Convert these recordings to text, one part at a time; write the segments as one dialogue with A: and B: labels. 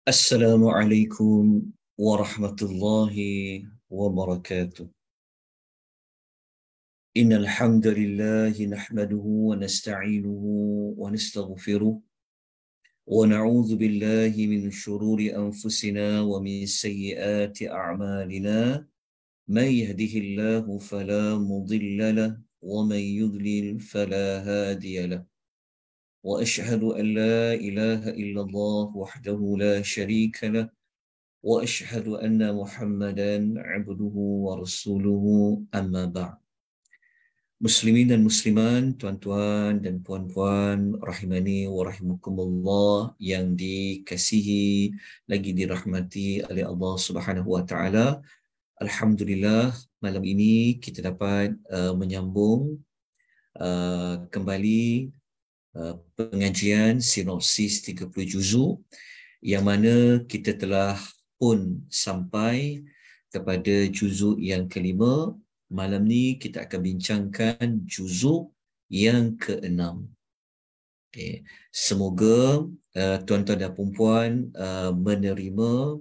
A: Assalamualaikum warahmatullahi wabarakatuh. Innal hamdalillah nahmaduhu wa nasta'inuhu wa nastaghfiruh wa na'udzu billahi min shururi anfusina wa min sayyiati a'malina. May yahdihillahu fala mudilla lahu wa may yudlil fala hadiya lahu. Wa ashhadu an la ilaha illallah wahdahu la sharika lahu وأشهد أن محمدا عبده ورسوله أما بعد. Muslimin dan musliman, tuan-tuan dan puan-puan, rahimani wa rahimakumullah, yang dikasihi lagi dirahmati oleh Allah Subhanahu wa taala. Alhamdulillah, malam ini kita dapat menyambung kembali pengajian sinopsis 30 juzuk, yang mana kita telah pun sampai kepada juzuk yang kelima. Malam ni kita akan bincangkan juzuk yang keenam. Okay. Semoga tuan-tuan dan puan-puan menerima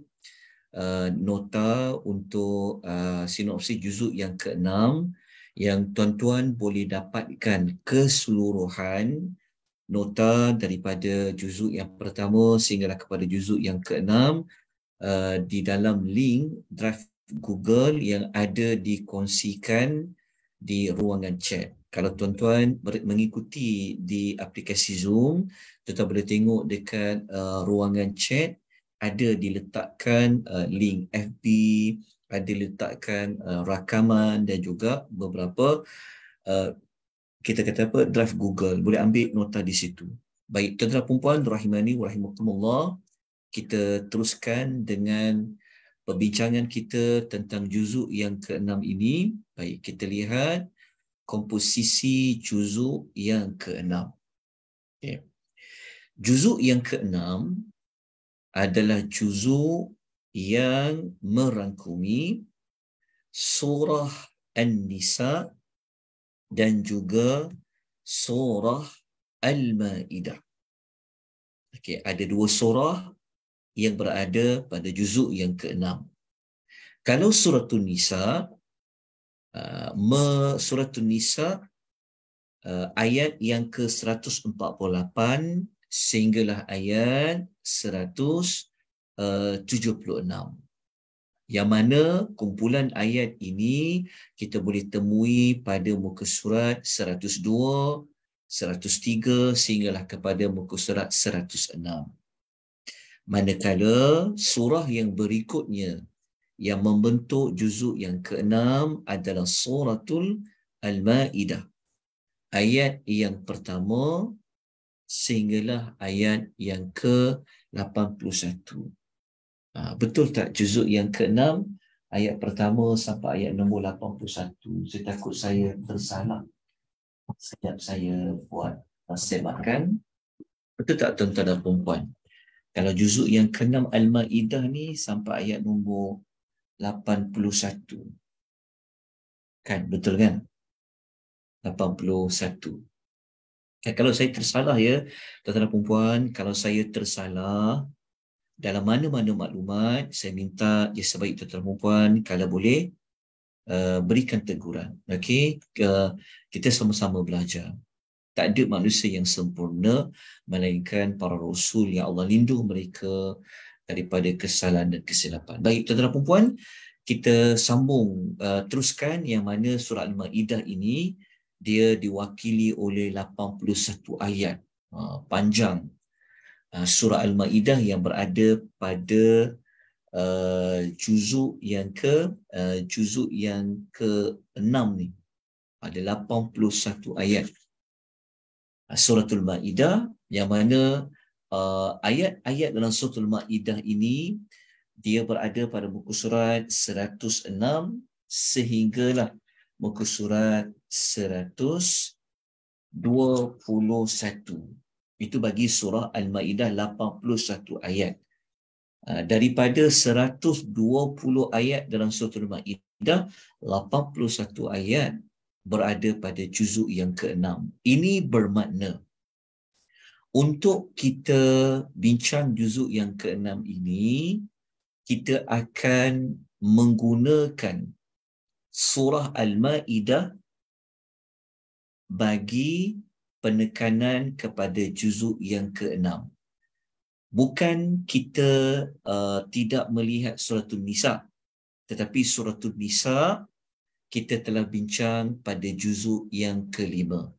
A: nota untuk sinopsis juzuk yang keenam, yang tuan-tuan boleh dapatkan keseluruhan nota daripada juzuk yang pertama sehinggalah kepada juzuk yang keenam di dalam link drive Google yang ada dikongsikan di ruangan chat. Kalau tuan-tuan mengikuti di aplikasi Zoom, tuan-tuan boleh tengok dekat ruangan chat ada diletakkan link FB, ada diletakkan rakaman dan juga beberapa kita kata apa, drive Google. Boleh ambil nota di situ. Baik, tuan-tuan dan puan-puan rahimani wa rahimakumullah, kita teruskan dengan perbincangan kita tentang juzuk yang keenam ini. Baik, kita lihat komposisi juzuk yang keenam. Okay. Juzuk yang keenam adalah juzuk yang merangkumi surah An-Nisa dan juga surah Al-Ma'idah. Okay, ada dua surah yang berada pada juzuk yang keenam. Kalau suratul Nisa, suratul Nisa ayat yang ke-148 sehinggalah ayat 176. Yang mana kumpulan ayat ini kita boleh temui pada muka surat 102, 103 sehinggalah kepada muka surat 106. Manakala surah yang berikutnya yang membentuk juzuk yang keenam adalah suratul Al-Ma'idah. Ayat yang pertama sehinggalah ayat yang ke-81. Betul tak juzuk yang keenam ayat pertama sampai ayat nombor 81? Saya takut saya tersalah sejak saya buat semakan. Betul tak tuan-tuan dan puan-puan? Kalau juzuk yang keenam Al-Ma'idah ni sampai ayat nombor 81. Kan, betul kan? 81. Kan, kalau saya tersalah ya, tuan-tuan dan puan-puan, kalau saya tersalah dalam mana-mana maklumat, saya minta ya sebaik tuan-tuan dan puan-puan kalau boleh berikan teguran. Okey, kita sama-sama belajar. Tak ada manusia yang sempurna melainkan para rasul yang Allah lindung mereka daripada kesalahan dan kesilapan. Baik, tuan-tuan dan puan-puan, kita sambung teruskan, yang mana surah Al-Ma'idah ini dia diwakili oleh 81 ayat panjang. Surah Al-Ma'idah yang berada pada juzuk yang ke-6 ni ada 81 ayat. Suratul Ma'idah, yang mana ayat-ayat dalam suratul Ma'idah ini dia berada pada muka surat 106 sehinggalah muka surat 121. Itu bagi surah Al-Ma'idah 81 ayat. Daripada 120 ayat dalam surah Al-Ma'idah, 81 ayat berada pada juzuk yang ke-6. Ini bermakna Untuk kita bincang juzuk yang ke-6 ini, kita akan menggunakan surah Al-Ma'idah bagi penekanan kepada juzuk yang ke-6. Bukan kita tidak melihat suratul Nisa, tetapi suratul Nisa kita telah bincang pada juzuk yang ke-5.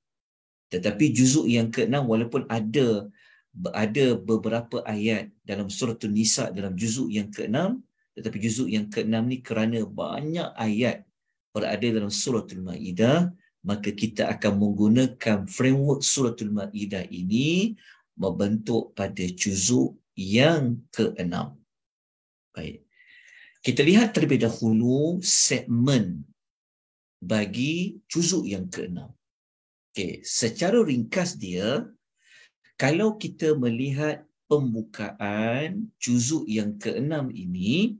A: Tetapi juzuk yang ke-6 walaupun ada beberapa ayat dalam suratul Nisa dalam juzuk yang ke-6, tetapi juzuk yang ke-6 ni kerana banyak ayat berada dalam suratul Maidah, maka kita akan menggunakan framework suratul Maidah ini membentuk pada juzuk yang ke-6. Baik. Kita lihat terlebih dahulu segmen bagi juzuk yang ke-6. Okey, secara ringkas dia, kalau kita melihat pembukaan juzuk yang ke-6 ini,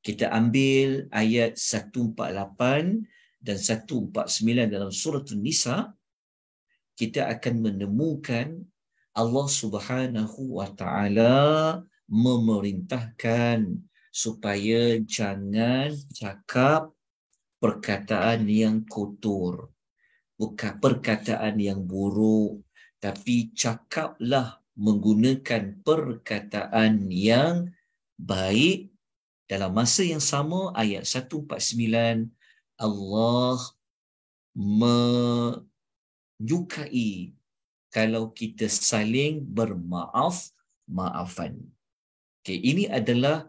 A: kita ambil ayat 148 dan 149 dalam surah An-Nisa, kita akan menemukan Allah Subhanahu wa taala memerintahkan supaya jangan cakap perkataan yang kotor, bukan perkataan yang buruk, tapi cakaplah menggunakan perkataan yang baik. Dalam masa yang sama, ayat 149, Allah menyukai kalau kita saling bermaaf-maafan. Okay, ini adalah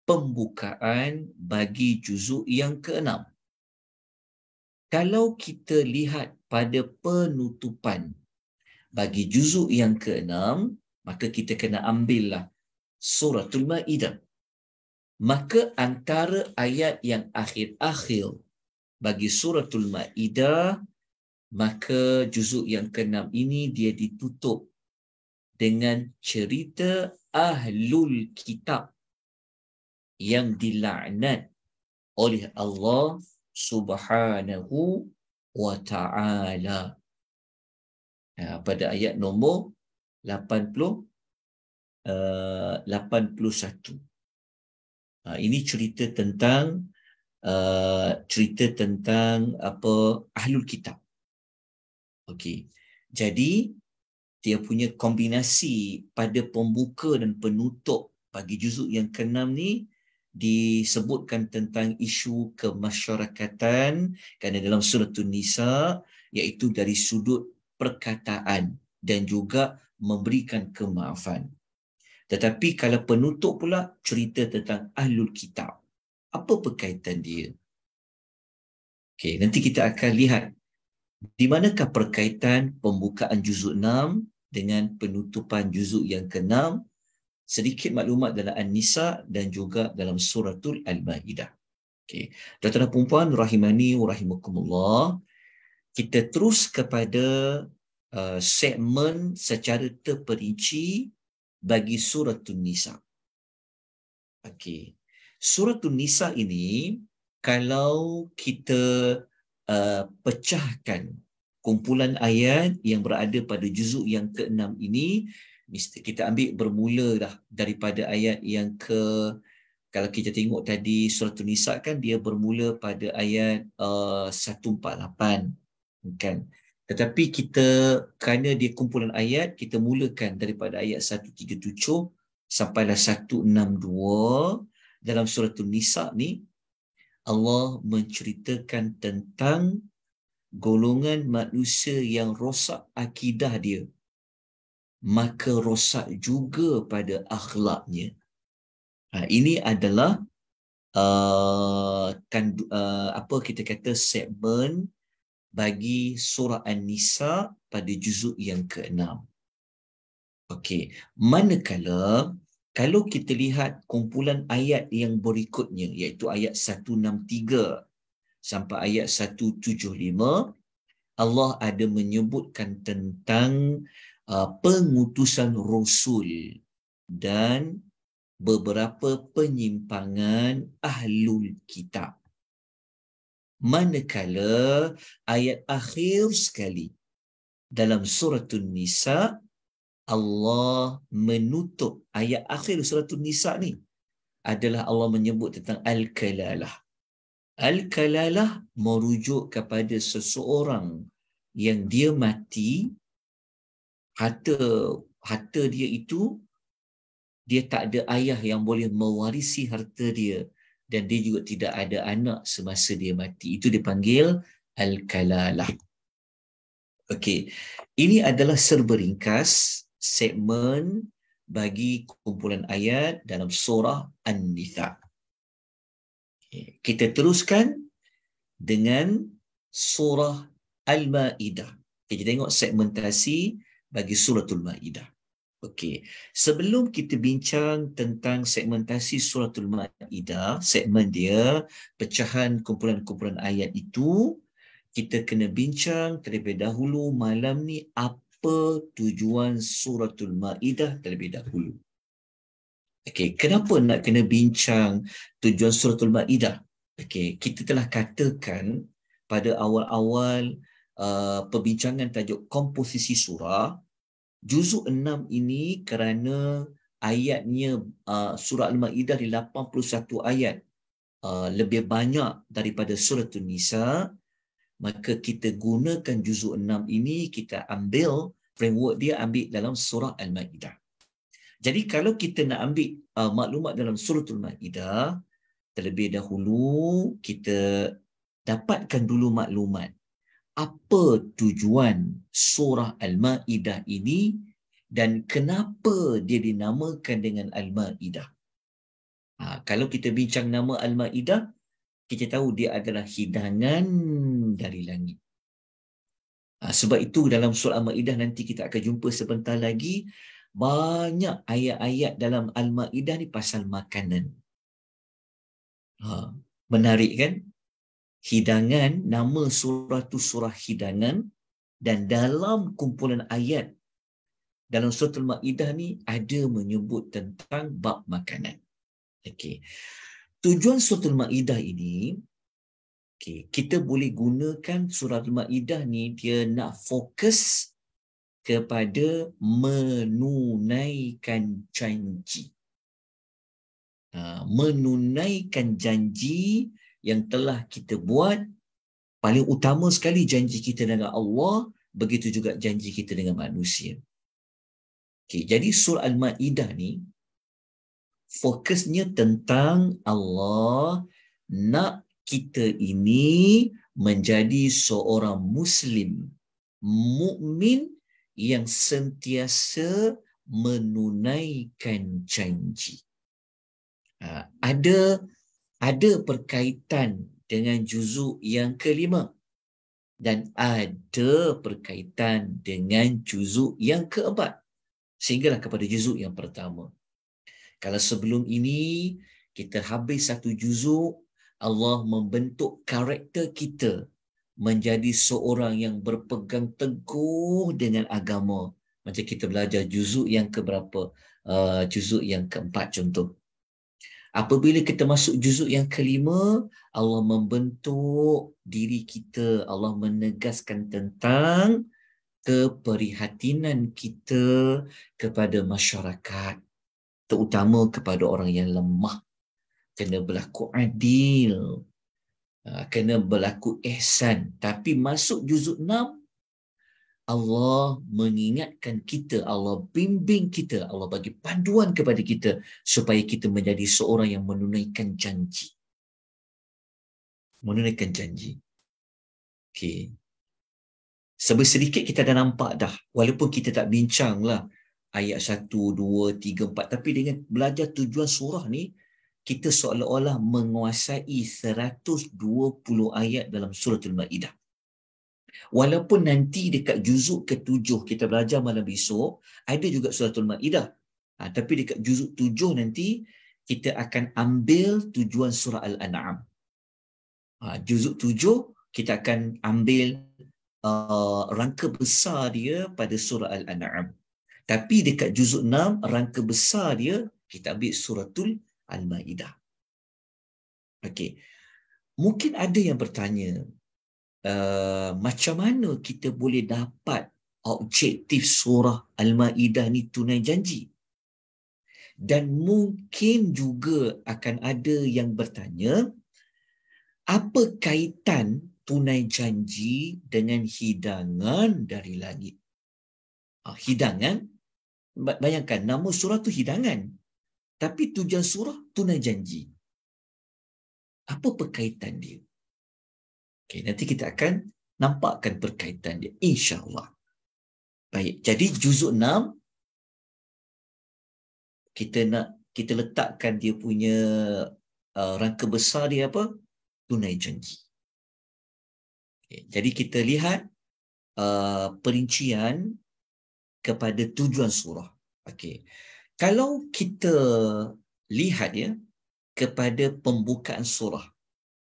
A: pembukaan bagi juzuk yang ke-6. Kalau kita lihat pada penutupan bagi juzuk yang ke-6, maka kita kena ambillah suratul Maidah. Maka antara ayat yang akhir-akhir bagi suratul Maidah, maka juzuk yang ke-6 ini dia ditutup dengan cerita Ahlul Kitab yang dilaknat oleh Allah Subhanahu wa ta'ala. Pada ayat nombor 81. Ini cerita tentang apa Ahlul Kitab. Okey. Jadi dia punya kombinasi pada pembuka dan penutup bagi juzuk yang ke-6 ni disebutkan tentang isu kemasyarakatan, kerana dalam surah An-Nisa iaitu dari sudut perkataan dan juga memberikan kemaafan. Tetapi kalau penutup pula cerita tentang Ahlul Kitab. Apa berkaitan dia? Okey, nanti kita akan lihat di manakah perkaitan pembukaan juzuk 6 dengan penutupan juzuk yang ke-6. Sedikit maklumat dalam An-Nisa dan juga dalam suratul Al-Maidah. Okey, tuan-tuan dan puan-puan rahimani wa rahimakumullah, kita terus kepada segmen secara terperinci bagi suratul Nisa. Okey. Suratul Nisa ini kalau kita pecahkan kumpulan ayat yang berada pada juzuk yang ke-6 ini, mesti kita ambil bermula dah daripada ayat yang kalau kita tengok tadi suratul Nisa kan dia bermula pada ayat 148, kan? Tetapi kita, kerana dia kumpulan ayat, kita mulakan daripada ayat 137 sampailah 162. Dalam suratul Nisa ni Allah menceritakan tentang golongan manusia yang rosak akidah dia, maka rosak juga pada akhlaknya. Ini adalah apa kita kata segmen bagi surah An-Nisa pada juzuk yang ke-6. Okey, manakala kalau kita lihat kumpulan ayat yang berikutnya, iaitu ayat 163 sampai ayat 175, Allah ada menyebutkan tentang pengutusan Rasul dan beberapa penyimpangan Ahlul Kitab. Manakala ayat akhir sekali dalam surah An-Nisa, Allah menutup ayat akhir surah An-Nisa ni adalah Allah menyebut tentang Al-Kalalah. Al-Kalalah merujuk kepada seseorang yang dia mati, harta dia itu, dia tak ada ayah yang boleh mewarisi harta dia, dan dia juga tidak ada anak semasa dia mati. Itu dipanggil Al-Kalalah. Okey, ini adalah serba ringkas segmen bagi kumpulan ayat dalam surah An-Nisa. Okay. Kita teruskan dengan surah Al-Ma'idah. Okay, kita tengok segmentasi bagi suratul Ma'idah. Okey, sebelum kita bincang tentang segmentasi suratul Ma'idah, segmen dia, pecahan kumpulan-kumpulan ayat itu, kita kena bincang terlebih dahulu malam ni apa tujuan suratul Ma'idah terlebih dahulu. Okey, kenapa nak kena bincang tujuan suratul Ma'idah? Okey, kita telah katakan pada awal-awal perbincangan tajuk komposisi surah, juzuk 6 ini kerana ayatnya surah Al-Ma'idah di 81 ayat, lebih banyak daripada surah An-Nisa, maka kita gunakan juzuk 6 ini, kita ambil framework dia, ambil dalam surah Al-Ma'idah. Jadi kalau kita nak ambil maklumat dalam surah Al-Ma'idah, terlebih dahulu kita dapatkan dulu maklumat apa tujuan surah Al-Ma'idah ini dan kenapa dia dinamakan dengan Al-Ma'idah. Kalau kita bincang nama Al-Ma'idah, kita tahu dia adalah hidangan dari langit. Sebab itu dalam surah Al-Ma'idah nanti kita akan jumpa sebentar lagi, banyak ayat-ayat dalam Al-Ma'idah ni pasal makanan. Menarik kan? Hidangan, nama surah tu surah hidangan, dan dalam kumpulan ayat dalam surah Al-Ma'idah ni ada menyebut tentang bab makanan. Okey. Tujuan surah Al-Ma'idah ini, kita boleh gunakan surah Al-Ma'idah ni, dia nak fokus kepada menunaikan janji. Menunaikan janji yang telah kita buat, paling utama sekali janji kita dengan Allah, begitu juga janji kita dengan manusia. Jadi surah Al-Ma'idah ni fokusnya tentang Allah nak kita ini menjadi seorang Muslim, mukmin yang sentiasa menunaikan janji. Ada perkaitan dengan juzuk yang kelima dan ada perkaitan dengan juzuk yang keempat, sehinggalah kepada juzuk yang pertama. Kalau sebelum ini kita habis satu juzuk, Allah membentuk karakter kita menjadi seorang yang berpegang teguh dengan agama. Macam kita belajar juzuk yang keberapa? Juzuk yang keempat contoh. Apabila kita masuk juzuk yang kelima, Allah membentuk diri kita, Allah menegaskan tentang keprihatinan kita kepada masyarakat, terutama kepada orang yang lemah. Kena berlaku adil, kena berlaku ihsan. Tapi masuk juzuk 6, Allah mengingatkan kita, Allah bimbing kita, Allah bagi panduan kepada kita supaya kita menjadi seorang yang menunaikan janji. Menunaikan janji. Okey. Sedikit kita dah nampak dah, walaupun kita tak bincang lah ayat 1, 2, 3, 4, tapi dengan belajar tujuan surah ni, kita seolah-olah menguasai 120 ayat dalam surah Al-Ma'idah. Walaupun nanti dekat juzuk ke-7 kita belajar malam besok, ada juga surah Al-Ma'idah. Tapi dekat juzuk 7 nanti, kita akan ambil tujuan surah Al-An'am. Juzuk 7, kita akan ambil rangka besar dia pada surah Al-An'am. Tapi dekat juzuk 6, rangka besar dia, kita ambil suratul Al-Ma'idah. Okey. Mungkin ada yang bertanya, macam mana kita boleh dapat objektif surah Al-Ma'idah ni tunai janji. Dan mungkin juga akan ada yang bertanya, apa kaitan tunai janji dengan hidangan dari langit? Hidangan, bayangkan nama surah tu hidangan. Tapi tujuan surah tunai janji. Apa perkaitan dia? Okay, nanti kita akan nampakkan perkaitan dia, insya-Allah. Baik, jadi juzuk 6 kita letakkan dia punya rangka besar dia apa? Tunai janji. Okay, jadi kita lihat perincian kepada tujuan surah. Okey. Kalau kita lihat ya kepada pembukaan surah.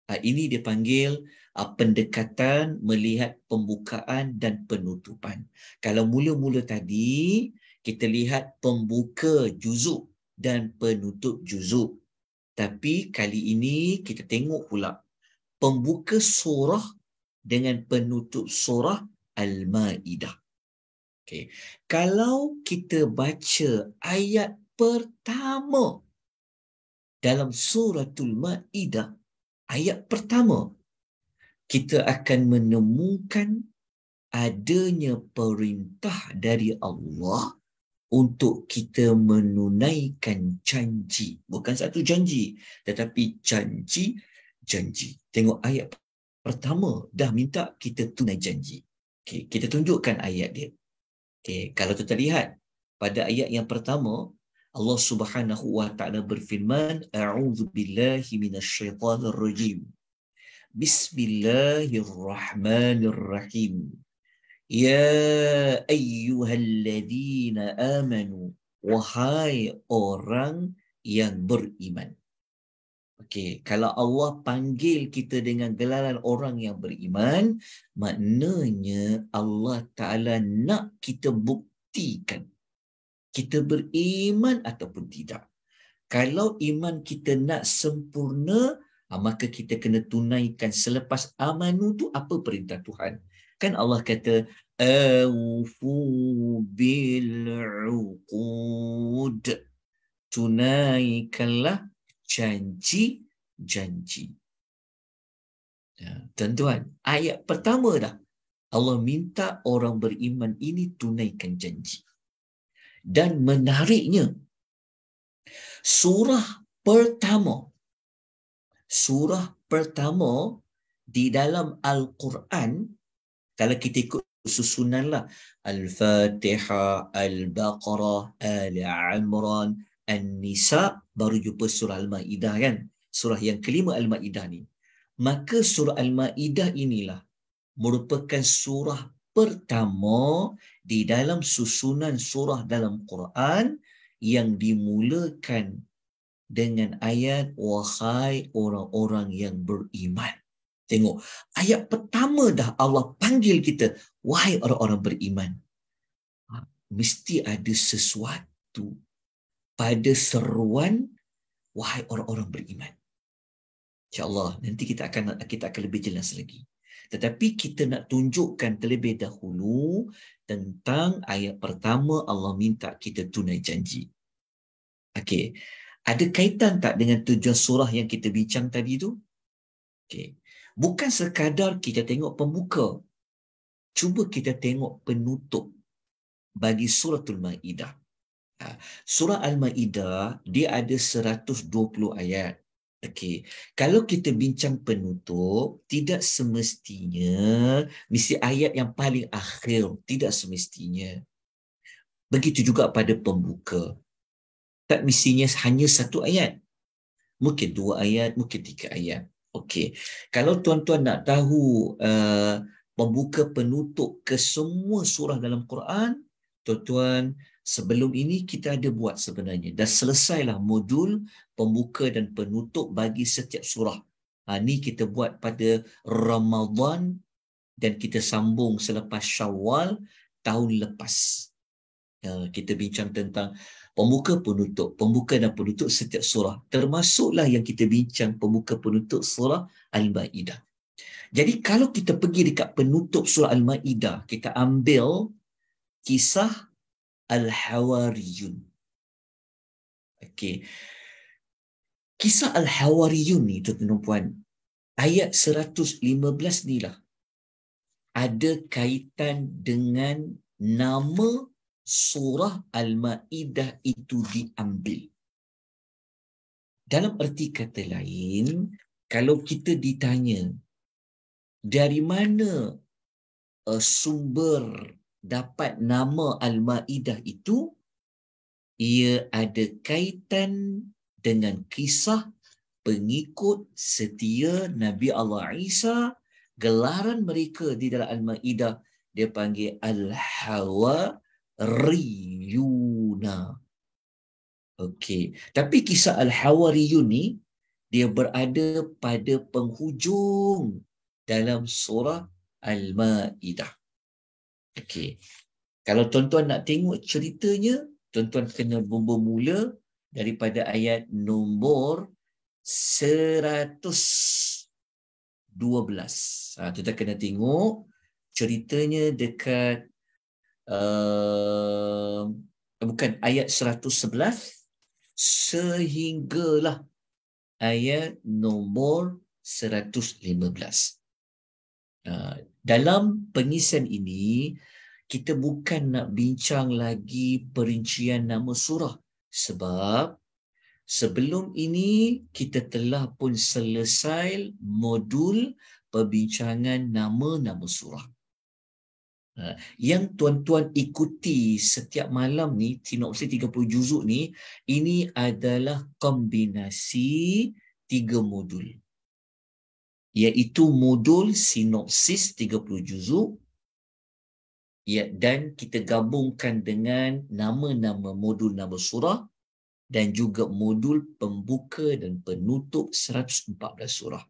A: Ini dipanggil pendekatan melihat pembukaan dan penutupan. Kalau mula-mula tadi kita lihat pembuka juzuk dan penutup juzuk. Tapi kali ini kita tengok pula pembuka surah dengan penutup surah Al-Ma'idah. Okay. Kalau kita baca ayat pertama dalam suratul Ma'idah, ayat pertama, kita akan menemukan adanya perintah dari Allah untuk kita menunaikan janji. Bukan satu janji, tetapi janji. Tengok ayat pertama, dah minta kita tunai janji. Okay, kita tunjukkan ayat dia. Okay, kalau kita lihat pada ayat yang pertama, Allah Subhanahu wa taala berfirman, A'udzu billahi minasyaitonir rajim. Bismillahirrahmanirrahim. Ya ayyuhalladzina amanu, wahai orang yang beriman. Okey, kalau Allah panggil kita dengan gelaran orang yang beriman, maknanya Allah Ta'ala nak kita buktikan kita beriman ataupun tidak. Kalau iman kita nak sempurna, maka kita kena tunaikan selepas amanu tu apa perintah Tuhan. Kan Allah kata, Awfu bil'uqud. Tunaikanlah janji. Tuan-tuan, ayat pertama dah Allah minta orang beriman ini tunaikan janji. Dan menariknya, surah pertama di dalam Al-Quran, kalau kita ikut susunanlah, Al-Fatihah, Al-Baqarah, Al-Imran, An-Nisa, baru jumpa surah Al-Ma'idah kan? Surah yang kelima Al-Ma'idah ni. Maka surah Al-Ma'idah inilah merupakan surah pertama di dalam susunan surah dalam Quran yang dimulakan dengan ayat wahai orang-orang yang beriman. Tengok, ayat pertama dah Allah panggil kita, wahai orang-orang beriman. Mesti ada sesuatu pada seruan wahai orang-orang beriman. InsyaAllah nanti kita akan lebih jelas lagi. Tetapi kita nak tunjukkan terlebih dahulu tentang ayat pertama Allah minta kita tunai janji. Okey. Ada kaitan tak dengan tujuan surah yang kita bincang tadi tu? Okey. Bukan sekadar kita tengok pembuka. Cuba kita tengok penutup bagi suratul Ma'idah. Surah Al-Ma'idah dia ada 120 ayat. Okey, kalau kita bincang penutup, tidak semestinya mesti ayat yang paling akhir, tidak semestinya. Begitu juga pada pembuka. Tak mestinya hanya satu ayat. Mungkin 2 ayat, mungkin 3 ayat. Okey, kalau tuan-tuan nak tahu pembuka penutup ke semua surah dalam Quran, tuan-tuan, sebelum ini kita ada buat sebenarnya. Dah selesailah modul pembuka dan penutup bagi setiap surah. Ni kita buat pada Ramadan dan kita sambung selepas Syawal tahun lepas. Kita bincang tentang pembuka dan penutup setiap surah. Termasuklah yang kita bincang pembuka penutup surah Al-Ma'idah. Jadi kalau kita pergi dekat penutup surah Al-Ma'idah, kita ambil kisah Al-Hawariyun. Okey. Kisah Al-Hawariyun ni, tuan-tuan dan puan, ayat 115 ni lah ada kaitan dengan nama surah Al-Ma'idah itu diambil. Dalam erti kata lain, kalau kita ditanya dari mana sumber dapat nama Al-Ma'idah itu, ia ada kaitan dengan kisah pengikut setia Nabi Allah Isa. Gelaran mereka di dalam Al-Ma'idah, dia panggil Al-Hawariyuna. Okey. Tapi kisah Al-Hawariyun ni, dia berada pada penghujung dalam surah Al-Ma'idah. Okey. Kalau tuan-tuan nak tengok ceritanya, tuan-tuan kena bermula daripada ayat nombor 112. Tuan-tuan kena tengok ceritanya dekat bukan ayat 111 sehinggalah ayat nombor 115. Dalam pengisian ini, kita bukan nak bincang lagi perincian nama surah. Sebab sebelum ini, kita telah pun selesai modul perbincangan nama-nama surah. Yang tuan-tuan ikuti setiap malam ni, sinopsis 30 juzuk ni, ini adalah kombinasi 3 modul. Iaitu modul sinopsis 30 juzuk, dan kita gabungkan dengan nama-nama modul nama surah dan juga modul pembuka dan penutup 114 surah.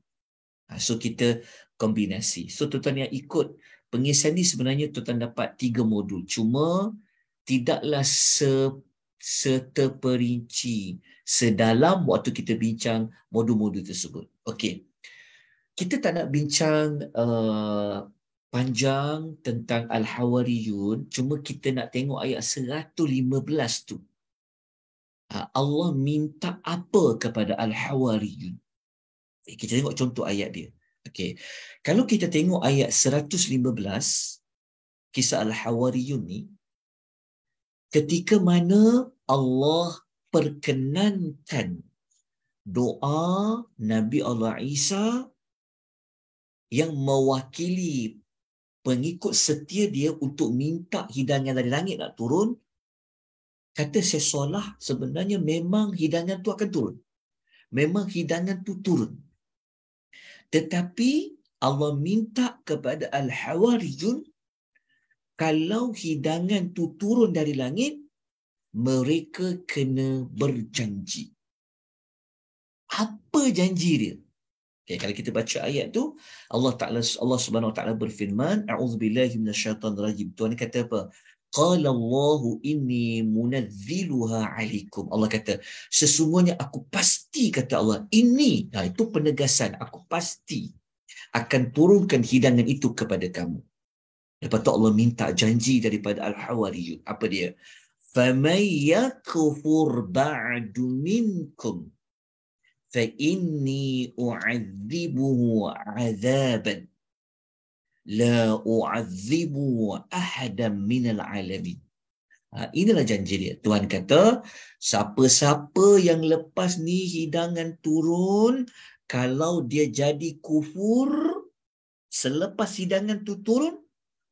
A: So kita kombinasi. So tuan-tuan yang ikut pengisian ni sebenarnya tuan-tuan dapat 3 modul. Cuma tidaklah seterperinci sedalam waktu kita bincang modul-modul tersebut. Okey. Kita tak nak bincang panjang tentang Al-Hawariyun, cuma kita nak tengok ayat 115 tu. Allah minta apa kepada Al-Hawariyun? Kita tengok contoh ayat dia. Okey. Kalau kita tengok ayat 115, kisah Al-Hawariyun ni, ketika mana Allah perkenankan doa Nabi Allah Isa yang mewakili pengikut setia dia untuk minta hidangan dari langit nak turun, kata Syekh Salah, sebenarnya memang hidangan tu akan turun. Memang hidangan tu turun. Tetapi Allah minta kepada Al-Hawariyun, kalau hidangan tu turun dari langit, mereka kena berjanji. Apa janji dia? Okay, kalau kita baca ayat tu, Allah Subhanahu Wa Taala berfirman, a'udzubillahi minasyaitonirrajim. Tuhan kata apa? Qala Allahu inni munazziluha 'alaikum. Allah kata, sesungguhnya aku pasti, kata Allah, ini, itu penegasan, aku pasti akan turunkan hidangan itu kepada kamu. Lepas tu Allah minta janji daripada Al-Hawariyun. Apa dia? فَمَنْ يَكْفُرْ بَعْدُ مِنْكُمْ فَإِنِّي أُعَذِّبُهُ عَذَابًا لَا أُعَذِّبُهُ أَحَدًا مِنَ الْعَالَمِينَ. Inilah janji dia. Tuhan kata, siapa-siapa yang lepas ni hidangan turun, kalau dia jadi kufur selepas hidangan tu turun,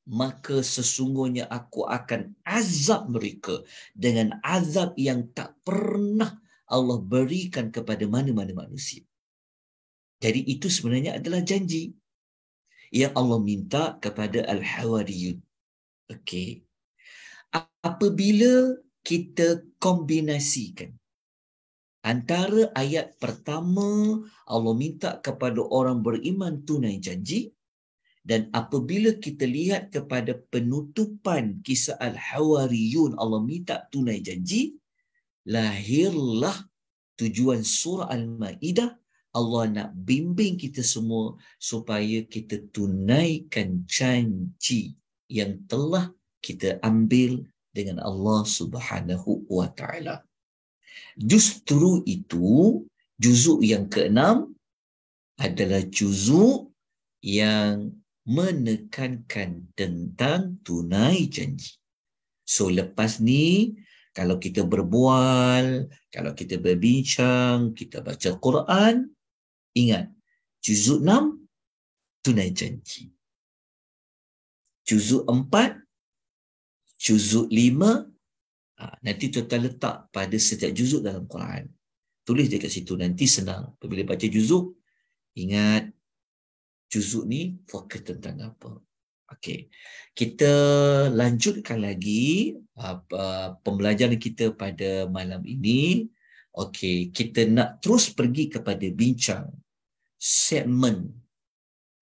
A: maka sesungguhnya aku akan azab mereka dengan azab yang tak pernah Allah berikan kepada mana-mana manusia. Jadi itu sebenarnya adalah janji yang Allah minta kepada Al-Hawariyun. Okey. Apabila kita kombinasikan antara ayat pertama, Allah minta kepada orang beriman tunai janji, dan apabila kita lihat kepada penutupan kisah Al-Hawariyun, Allah minta tunai janji, lahirlah tujuan surah Al-Ma'idah. Allah nak bimbing kita semua supaya kita tunaikan janji yang telah kita ambil dengan Allah Subhanahu wa taala. Justru itu juzuk yang keenam adalah juzuk yang menekankan tentang tunai janji. So lepas ni kalau kita berbual, kalau kita berbincang, kita baca Quran, ingat juzuk 6 tunai janji. Juzuk 4, juzuk 5, nanti tuan-tuan letak pada setiap juzuk dalam Quran. Tulis dekat situ, nanti senang. Apabila baca juzuk, ingat juzuk ni fokus tentang apa. Okey. Kita lanjutkan lagi pembelajaran kita pada malam ini. Okey, kita nak terus pergi kepada bincang segmen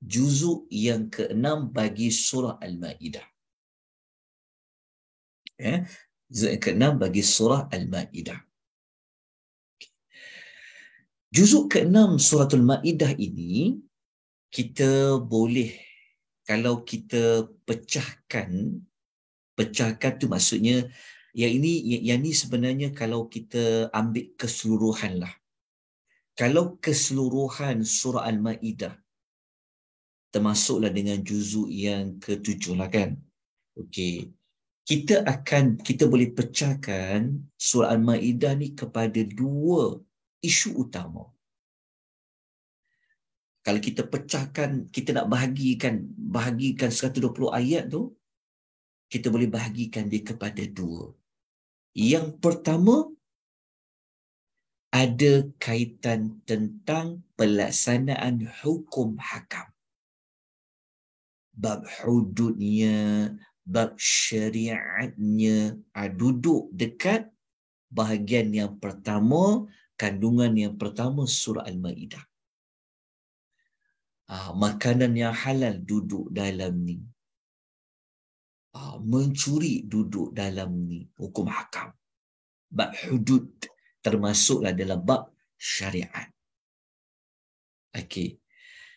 A: juzuk yang ke-6 bagi surah Al-Maidah. Juzuk yang ke-6 bagi surah Al-Maidah. Juzuk ke-6 suratul Maidah ini kita boleh, kalau kita pecahkan tu maksudnya yang ini sebenarnya kalau kita ambil keseluruhan lah. Kalau keseluruhan surah Al-Maidah termasuklah dengan juzuk yang ke-7 lah kan. Okey. Kita boleh pecahkan surah Al-Maidah ni kepada dua isu utama. Kalau kita pecahkan, kita nak bahagikan 120 ayat tu, kita boleh bahagikan dia kepada dua. Yang pertama, ada kaitan tentang pelaksanaan hukum hakam. Bab hududnya, bab syariatnya, duduk dekat bahagian yang pertama, kandungan yang pertama surah Al-Maidah. Makanan yang halal duduk dalam ni. Mencuri duduk dalam ni, hukum hakam. Bab hudud termasuklah dalam bab syariat. Okey.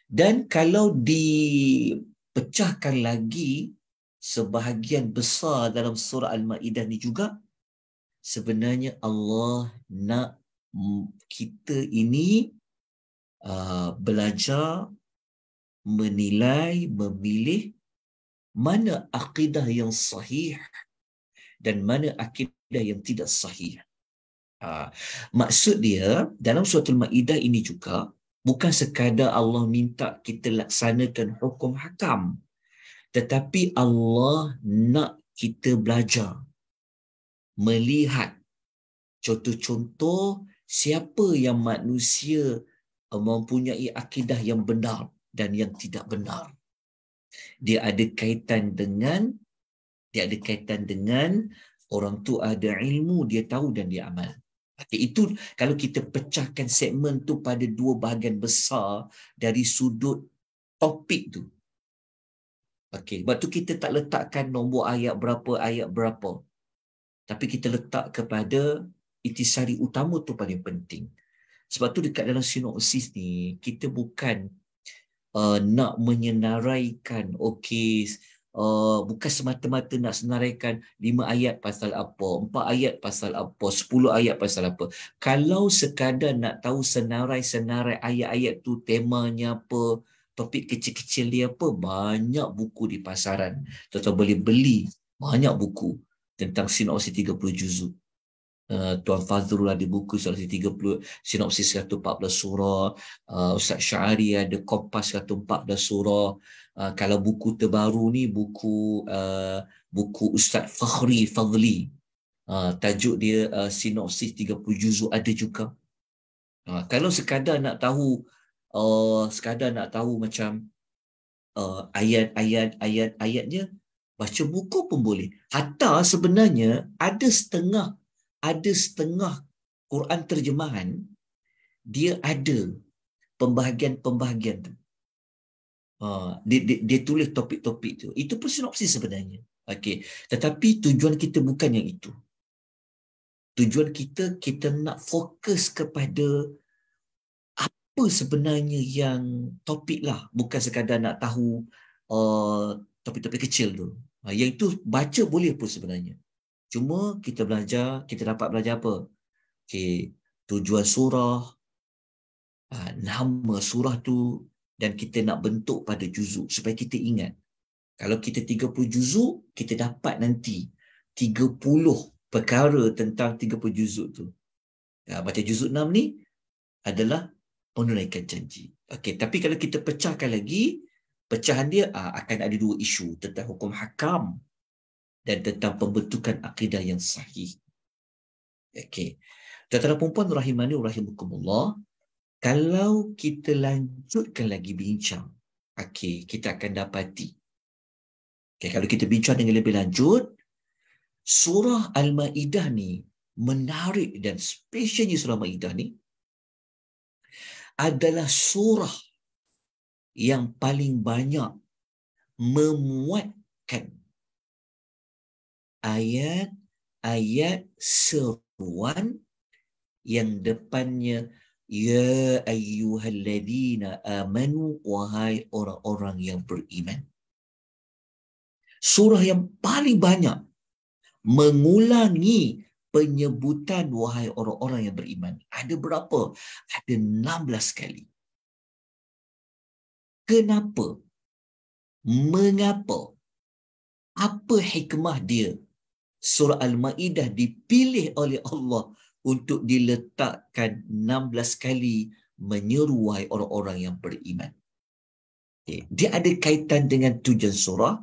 A: Dan kalau dipecahkan lagi sebahagian besar dalam surah Al-Maidah ni juga, sebenarnya Allah nak kita ini belajar menilai, memilih mana akidah yang sahih dan mana akidah yang tidak sahih. Maksud dia dalam surah Al-Maidah ini juga bukan sekadar Allah minta kita laksanakan hukum hakam, tetapi Allah nak kita belajar melihat contoh-contoh siapa yang manusia mempunyai akidah yang benar dan yang tidak benar. Dia ada kaitan dengan orang tu ada ilmu, dia tahu dan dia amal. Itu kalau kita pecahkan segmen tu pada dua bahagian besar dari sudut topik tu. Okey, sebab tu kita tak letakkan nombor ayat berapa. Tapi kita letak kepada intisari utama tu paling penting. Sebab tu dekat dalam sinopsis ni kita bukan nak menyenaraikan, bukan semata-mata nak senaraikan 5 ayat pasal apa, 4 ayat pasal apa, 10 ayat pasal apa. Kalau sekadar nak tahu senarai-senarai ayat-ayat tu, temanya apa, topik kecil-kecil dia apa, banyak buku di pasaran. Tuan-tuan boleh beli banyak buku tentang sinopsis 30 juzuk. Tuan Fazrul ada buku sinopsis 30, sinopsis 114 surah. Ustaz Syari ada kompas 114 surah. Kalau buku terbaru ni buku Ustaz Fakhri Fadli. Tajuk dia sinopsis 30 juzuk ada juga. Kalau sekadar nak tahu macam ayatnya, baca buku pun boleh. Hatta sebenarnya ada setengah Quran terjemahan, dia ada pembahagian-pembahagian tu. Dia tulis topik-topik tu. Itu pun sinopsis sebenarnya. Okey. Tetapi tujuan kita bukan yang itu. Tujuan kita nak fokus kepada apa sebenarnya yang topik lah. Bukan sekadar nak tahu topik-topik kecil tu. Yang itu baca boleh pun sebenarnya. Cuma kita dapat belajar apa? Okay, tujuan surah, nama surah tu, dan kita nak bentuk pada juzuk supaya kita ingat. Kalau kita 30 juzuk, kita dapat nanti 30 perkara tentang 30 juzuk tu. Baca juzuk 6 ni adalah menunaikan janji. Okey, tapi kalau kita pecahkan lagi, pecahan dia akan ada 2 isu tentang hukum hakam dan tentang pembentukan akidah yang sahih. Okey. Tuan-tuan dan puan rahimani rahimakumullah, kalau kita lanjutkan lagi bincang, okey, kita akan dapati. Okey, kalau kita bincang dengan lebih lanjut, surah Al-Maidah ni menarik, dan spesialnya surah Al-Maidah ni adalah surah yang paling banyak memuatkan ayat-ayat seruan yang depannya ya ayyuhalladzina amanu, wahai orang-orang yang beriman. Surah yang paling banyak mengulangi penyebutan wahai orang-orang yang beriman. Ada berapa? Ada 16 kali. Kenapa? Mengapa? Apa hikmah dia? Surah Al-Maidah dipilih oleh Allah untuk diletakkan 16 kali menyeru wahai orang-orang yang beriman. Okay. Dia ada kaitan dengan tujuan surah,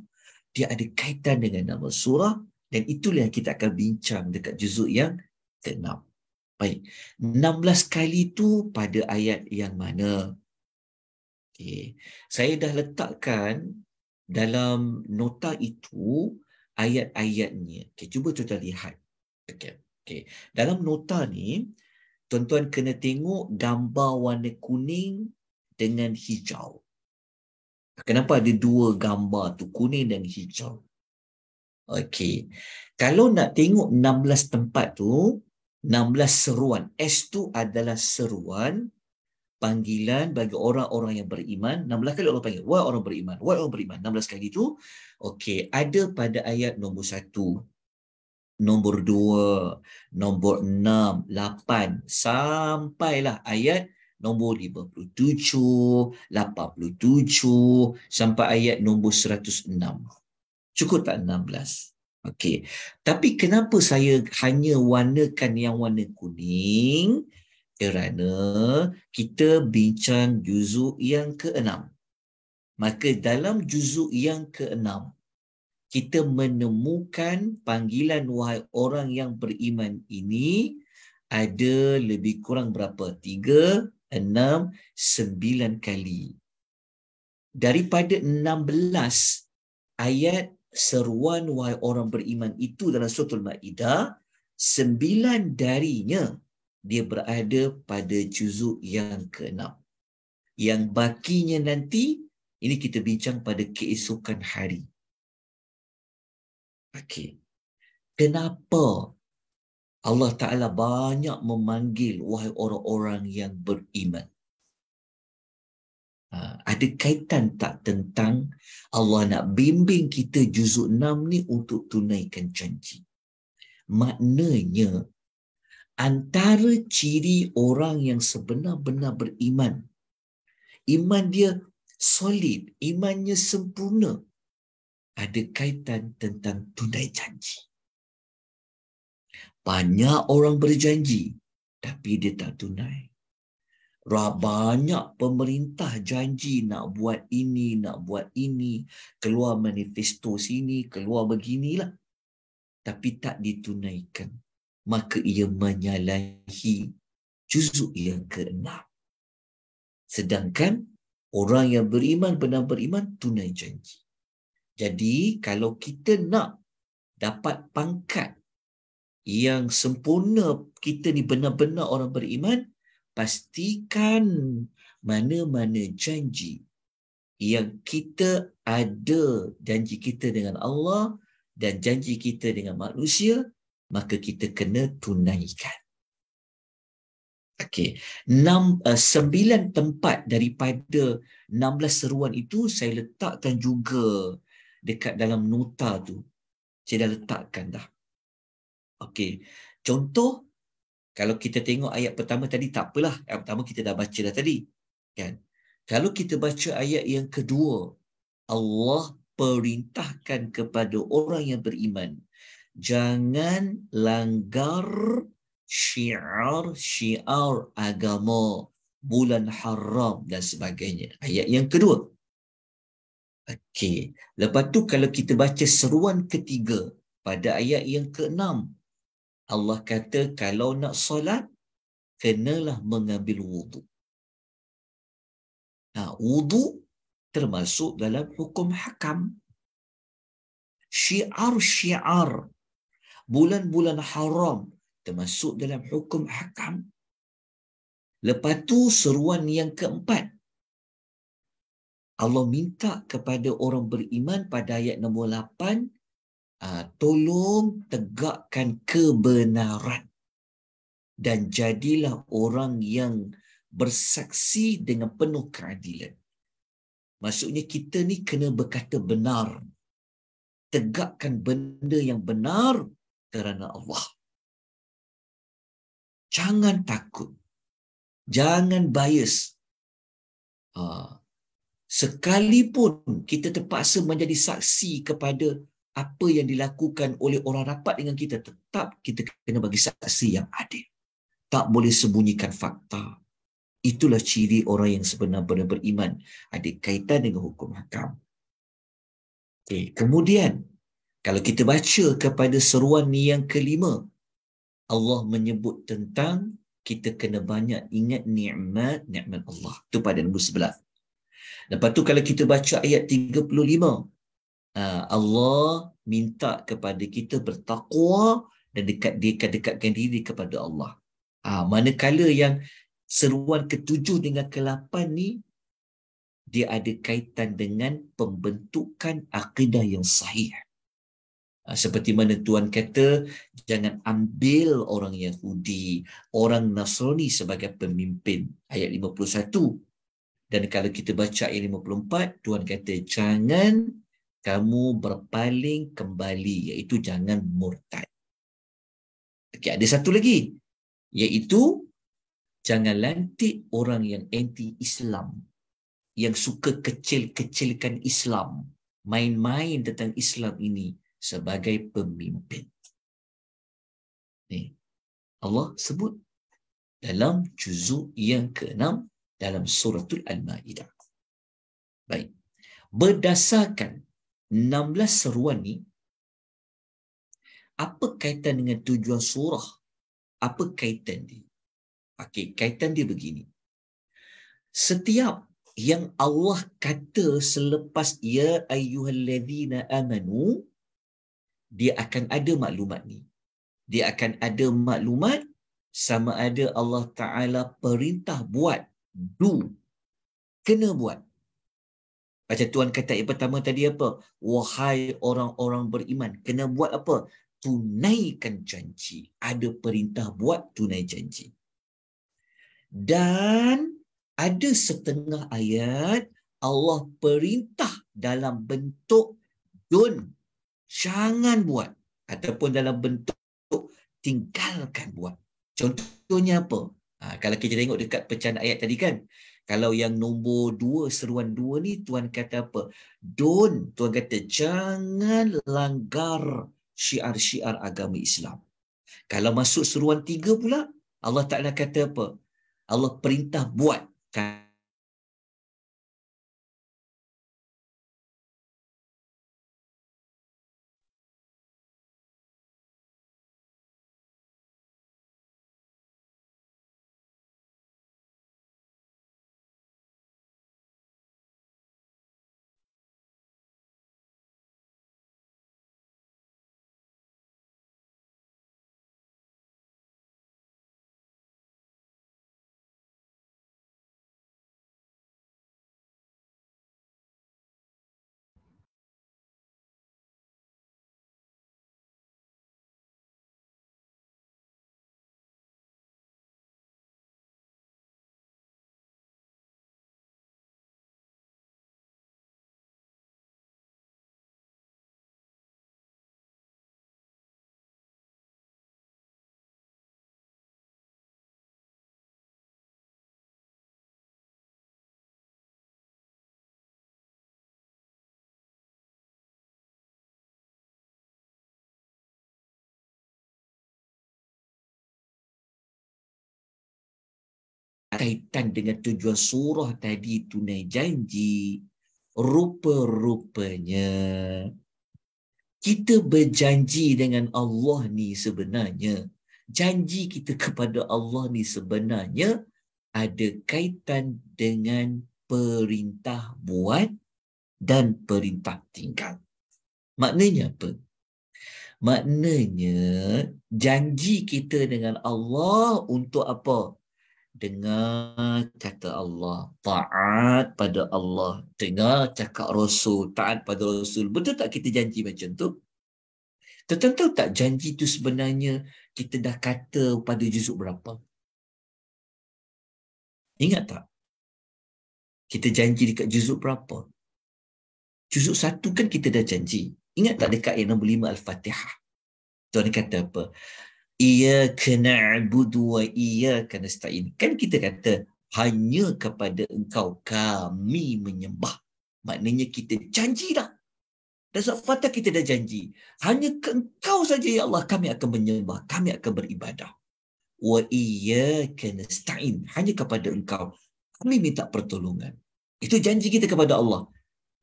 A: dia ada kaitan dengan nama surah, dan itulah yang kita akan bincang dekat juzuk yang ke-6. Baik, 16 kali itu pada ayat yang mana? Okay. Saya dah letakkan dalam nota itu ayat-ayatnya. Okay, cuba tuan-tuan lihat. Okay. Okay. Dalam nota ni, tuan-tuan kena tengok gambar warna kuning dengan hijau. Kenapa ada 2 gambar tu, kuning dan hijau? Okey. Kalau nak tengok 16 tempat tu, 16 seruan. S tu adalah seruan panggilan bagi orang-orang yang beriman. 16 kali Allah panggil, wahai orang beriman, wahai orang beriman. 16 kali tu, okey, ada pada ayat nombor 1, nombor 2, nombor 6, 8, sampailah ayat nombor 57, 87, sampai ayat nombor 106. Cukup tak 16? Okey. Tapi kenapa saya hanya warnakan yang warna kuning? Kerana kita bincang juzuk yang ke-6. Maka dalam juzuk yang ke-6, kita menemukan panggilan wahai orang yang beriman ini ada lebih kurang berapa? 3, 6, 9 kali. Daripada 16 ayat seruan wahai orang beriman itu dalam surah Al-Maidah, 9 darinya dia berada pada juzuk yang ke-6. Yang bakinya nanti, ini kita bincang pada keesokan hari. Okey. Kenapa Allah Ta'ala banyak memanggil wahai orang-orang yang beriman? Ada kaitan tak tentang Allah nak bimbing kita juzuk 6 ni untuk tunaikan janji? Maknanya, antara ciri orang yang sebenar-benar beriman, iman dia solid, imannya sempurna, ada kaitan tentang tunai janji. Banyak orang berjanji, tapi dia tak tunai. Banyak pemerintah janji nak buat ini, nak buat ini, keluar manifesto sini, keluar beginilah, tapi tak ditunaikan. Maka ia menyalahi juzuk yang ke-6. Sedangkan orang yang beriman, benar beriman, tunai janji. Jadi kalau kita nak dapat pangkat yang sempurna, kita ni benar-benar orang beriman, pastikan mana-mana janji yang kita ada, janji kita dengan Allah dan janji kita dengan manusia, maka kita kena tunaikan. Okey, 9 tempat daripada 16 seruan itu saya letakkan juga dekat dalam nota tu. Saya dah letakkan dah. Okey. Contoh, kalau kita tengok ayat pertama tadi, tak apalah. Ayat pertama kita dah baca dah tadi. Kan? Kalau kita baca ayat yang kedua, Allah perintahkan kepada orang yang beriman, jangan langgar syiar-syiar agama, bulan haram dan sebagainya. Ayat yang kedua. Okey. Lepas tu kalau kita baca seruan ketiga pada ayat yang keenam, Allah kata kalau nak solat, kenalah mengambil wudu. Wudu termasuk dalam hukum hakam. Syiar-syiar bulan-bulan haram termasuk dalam hukum hakam. Lepas tu seruan yang keempat, Allah minta kepada orang beriman pada ayat nombor 8, tolong tegakkan kebenaran dan jadilah orang yang bersaksi dengan penuh keadilan. Maksudnya kita ni kena berkata benar. Tegakkan benda yang benar kerana Allah. Jangan takut. Jangan bias. Sekalipun kita terpaksa menjadi saksi kepada apa yang dilakukan oleh orang rapat dengan kita, tetap kita kena bagi saksi yang adil. Tak boleh sembunyikan fakta. Itulah ciri orang yang sebenar-benar beriman. Ada kaitan dengan hukum hakam. Okay. Kemudian, kalau kita baca kepada seruan yang kelima, Allah menyebut tentang kita kena banyak ingat nikmat Allah. Itu pada nombor 11. Lepas tu kalau kita baca ayat 35, Allah minta kepada kita bertakwa dan dekatkan diri kepada Allah. Manakala yang seruan ke-7 dengan ke-8 ni, dia ada kaitan dengan pembentukan akidah yang sahih. Seperti mana Tuhan kata, jangan ambil orang Yahudi, orang Nasrani sebagai pemimpin. Ayat 51. Dan kalau kita baca ayat 54, Tuhan kata, jangan kamu berpaling kembali, iaitu jangan murtad. Okay, ada satu lagi, iaitu jangan lantik orang yang anti-Islam, yang suka kecil-kecilkan Islam, main-main tentang Islam ini sebagai pemimpin. Ni, Allah sebut dalam juzuk yang ke-6 dalam suratul Al-Ma'idah. Baik. Berdasarkan 16 seruan ni, apa kaitan dengan tujuan surah? Apa kaitan dia? Okey, kaitan dia begini. Setiap yang Allah kata selepas ya ayyuhallazina amanu, dia akan ada maklumat ni. Dia akan ada maklumat sama ada Allah Ta'ala perintah buat, do, kena buat. Macam Tuhan kata yang pertama tadi apa? Wahai orang-orang beriman, kena buat apa? Tunaikan janji. Ada perintah buat, tunai janji. Dan ada setengah ayat Allah perintah dalam bentuk don't, jangan buat, ataupun dalam bentuk tinggalkan buat. Contohnya apa? Kalau kita tengok dekat pecahan ayat tadi kan, kalau yang nombor 2, seruan 2 ni, Tuhan kata apa? Don't, Tuhan kata jangan langgar syiar-syiar agama Islam. Kalau masuk seruan 3 pula, Allah Ta'ala kata apa? Allah perintah buat. kaitan dengan tujuan surah tadi tunai janji. Rupa-rupanya kita berjanji dengan Allah ni sebenarnya. Janji kita kepada Allah ni sebenarnya ada kaitan dengan perintah buat dan perintah tinggal. Maknanya apa? Maknanya janji kita dengan Allah untuk apa? Dengar kata Allah, taat pada Allah, dengar cakap Rasul, taat pada Rasul. Betul tak kita janji macam tu? Tahu tak janji tu sebenarnya kita dah kata pada juzuk berapa? Ingat tak? Kita janji dekat juzuk berapa? Juzuk 1 kan kita dah janji. Ingat tak dekat ayat nombor 5 Al-Fatihah? Tuhan kata apa? Iyyaka na'budu wa iyyaka nasta'in. Kan kita kata hanya kepada engkau kami menyembah. Maknanya kita janji dah. Dan surat Fatihah kita dah janji. Hanya ke engkau saja ya Allah kami akan menyembah, kami akan beribadah. Wa iyyaka nasta'in. Hanya kepada engkau kami minta pertolongan. Itu janji kita kepada Allah.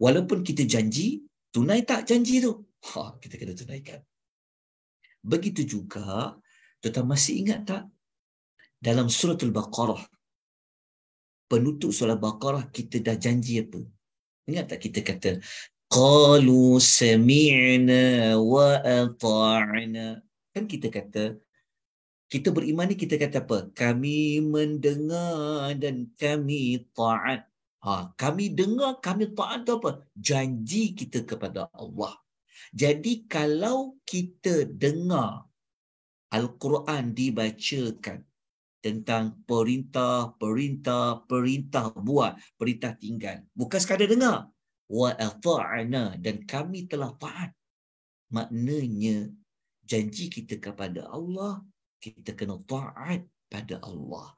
A: Walaupun kita janji, tunai tak janji tu? Kita kena tunaikan. Begitu juga, tuan masih ingat tak? Dalam surah Al-Baqarah, penutup surah Al-Baqarah, kita dah janji apa? Ingat tak kita kata, Qalu sami'na wa ata'na. Kan kita kata, kita beriman ni kita kata apa? Kami mendengar dan kami taat. Kami dengar, kami taat tu apa? Janji kita kepada Allah. Jadi kalau kita dengar Al-Quran dibacakan tentang perintah buat, perintah tinggal. Bukan sekadar dengar. Wa ata'na, dan kami telah taat. Maknanya janji kita kepada Allah, kita kena taat pada Allah.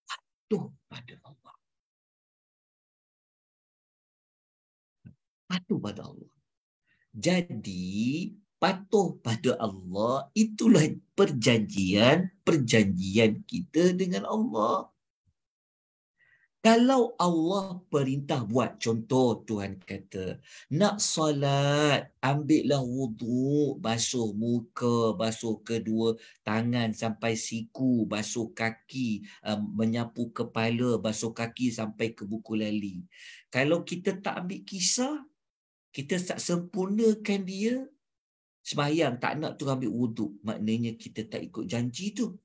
A: Patuh pada Allah. Patuh pada Allah. Jadi, patuh pada Allah, itulah perjanjian kita dengan Allah. Kalau Allah perintah buat, contoh Tuhan kata, nak solat, ambillah wuduk, basuh muka, basuh kedua tangan sampai siku, basuh kaki, menyapu kepala, basuh kaki sampai ke buku lali. Kalau kita tak ambil kisah, kita tak sempurnakan dia, sembahyang tak nak tu ambil wuduk, maknanya kita tak ikut janji tu.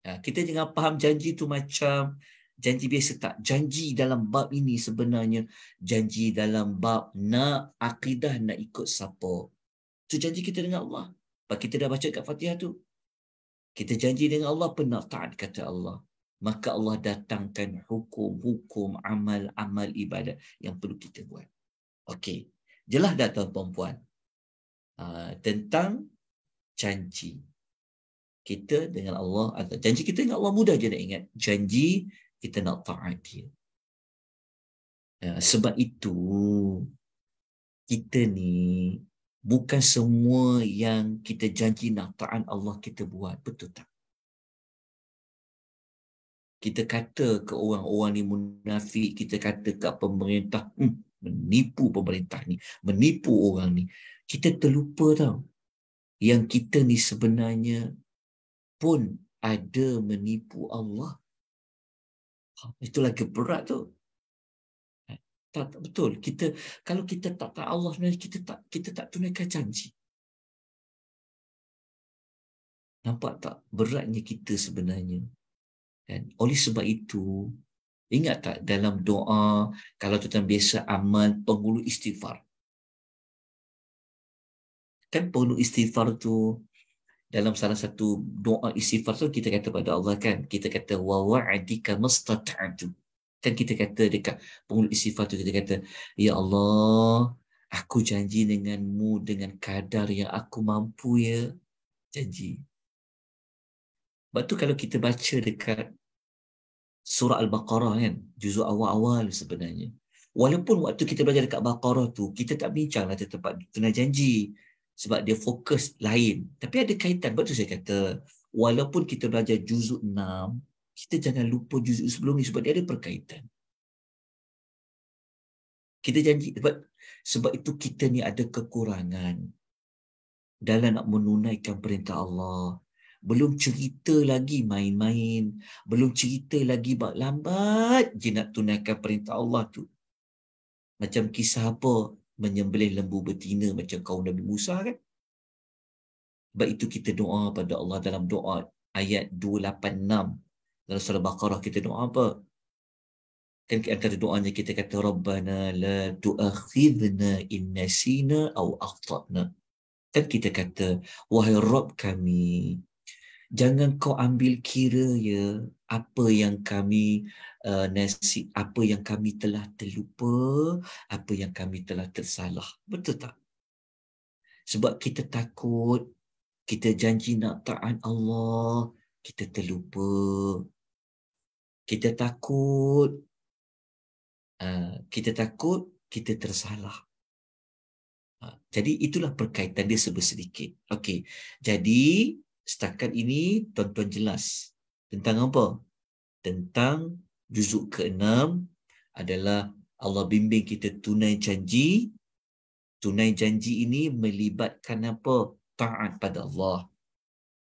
A: Kita jangan faham janji tu macam janji biasa, tak. Janji dalam bab ini sebenarnya janji dalam bab nak akidah, nak ikut siapa. Tu janji kita dengan Allah. Sebab kita dah baca kat Fatihah tu. Kita janji dengan Allah, pernah taat kata Allah. Maka Allah datangkan hukum-hukum amal-amal ibadat yang perlu kita buat. Okey. Jelas dah tuan-puan tentang janji kita dengan Allah. Atau janji kita dengan Allah mudah je nak ingat. Janji kita nak taat dia. Sebab itu kita ni bukan semua yang kita janji nak taat Allah kita buat. Betul tak? Kita kata ke orang-orang ni munafik, kita kata ke pemerintah, menipu pemerintah ni, menipu orang ni. Kita terlupa tau, yang kita ni sebenarnya pun ada menipu Allah. Itu lagi berat tu. Tak betul. Kalau kita tak taat Allah sebenarnya, kita tak tunaikan janji. Nampak tak beratnya kita sebenarnya? Dan oleh sebab itu, ingat tak dalam doa, kalau tuan biasa amal penghulu istighfar. Kan penghulu istighfar tu, dalam salah satu doa istighfar tu kita kata pada Allah kan, kita kata wa wa'adika mastata'tu. Kan kita kata dekat penghulu istighfar tu, kita kata, ya Allah, aku janji denganmu dengan kadar yang aku mampu ya. Janji. Sebab tu kalau kita baca dekat surah Al-Baqarah kan, juzuk awal-awal sebenarnya. Walaupun waktu kita belajar dekat Baqarah tu, kita tak bincanglah tempat tunai janji. Sebab dia fokus lain. Tapi ada kaitan. Betul saya kata, walaupun kita belajar juzuk 6, Kita jangan lupa juzuk sebelum ni sebab dia ada perkaitan. Kita janji, sebab itu kita ni ada kekurangan dalam nak menunaikan perintah Allah. Belum cerita lagi main-main. Belum cerita lagi lambat je nak tunaikan perintah Allah tu. Macam kisah apa? Menyembelih lembu betina macam kaum Nabi Musa kan? Sebab itu kita doa pada Allah dalam doa ayat 286. Dalam surah Baqarah kita doa apa? Kan antara doanya kita kata Rabbana la tu'akhidna in nasina aw akhtana. Kan kita kata, wahai Rabb kami, jangan kau ambil kira ya apa yang kami apa yang kami telah terlupa, apa yang kami telah tersalah. Betul tak? Sebab kita takut, kita janji nak taat Allah, kita terlupa. Kita takut, kita tersalah. Jadi itulah perkaitan dia sedikit. Okey. Jadi setakat ini tuan-tuan jelas tentang apa? Tentang juzuk ke-6 adalah Allah bimbing kita tunai janji. Tunai janji ini melibatkan apa? Taat pada Allah.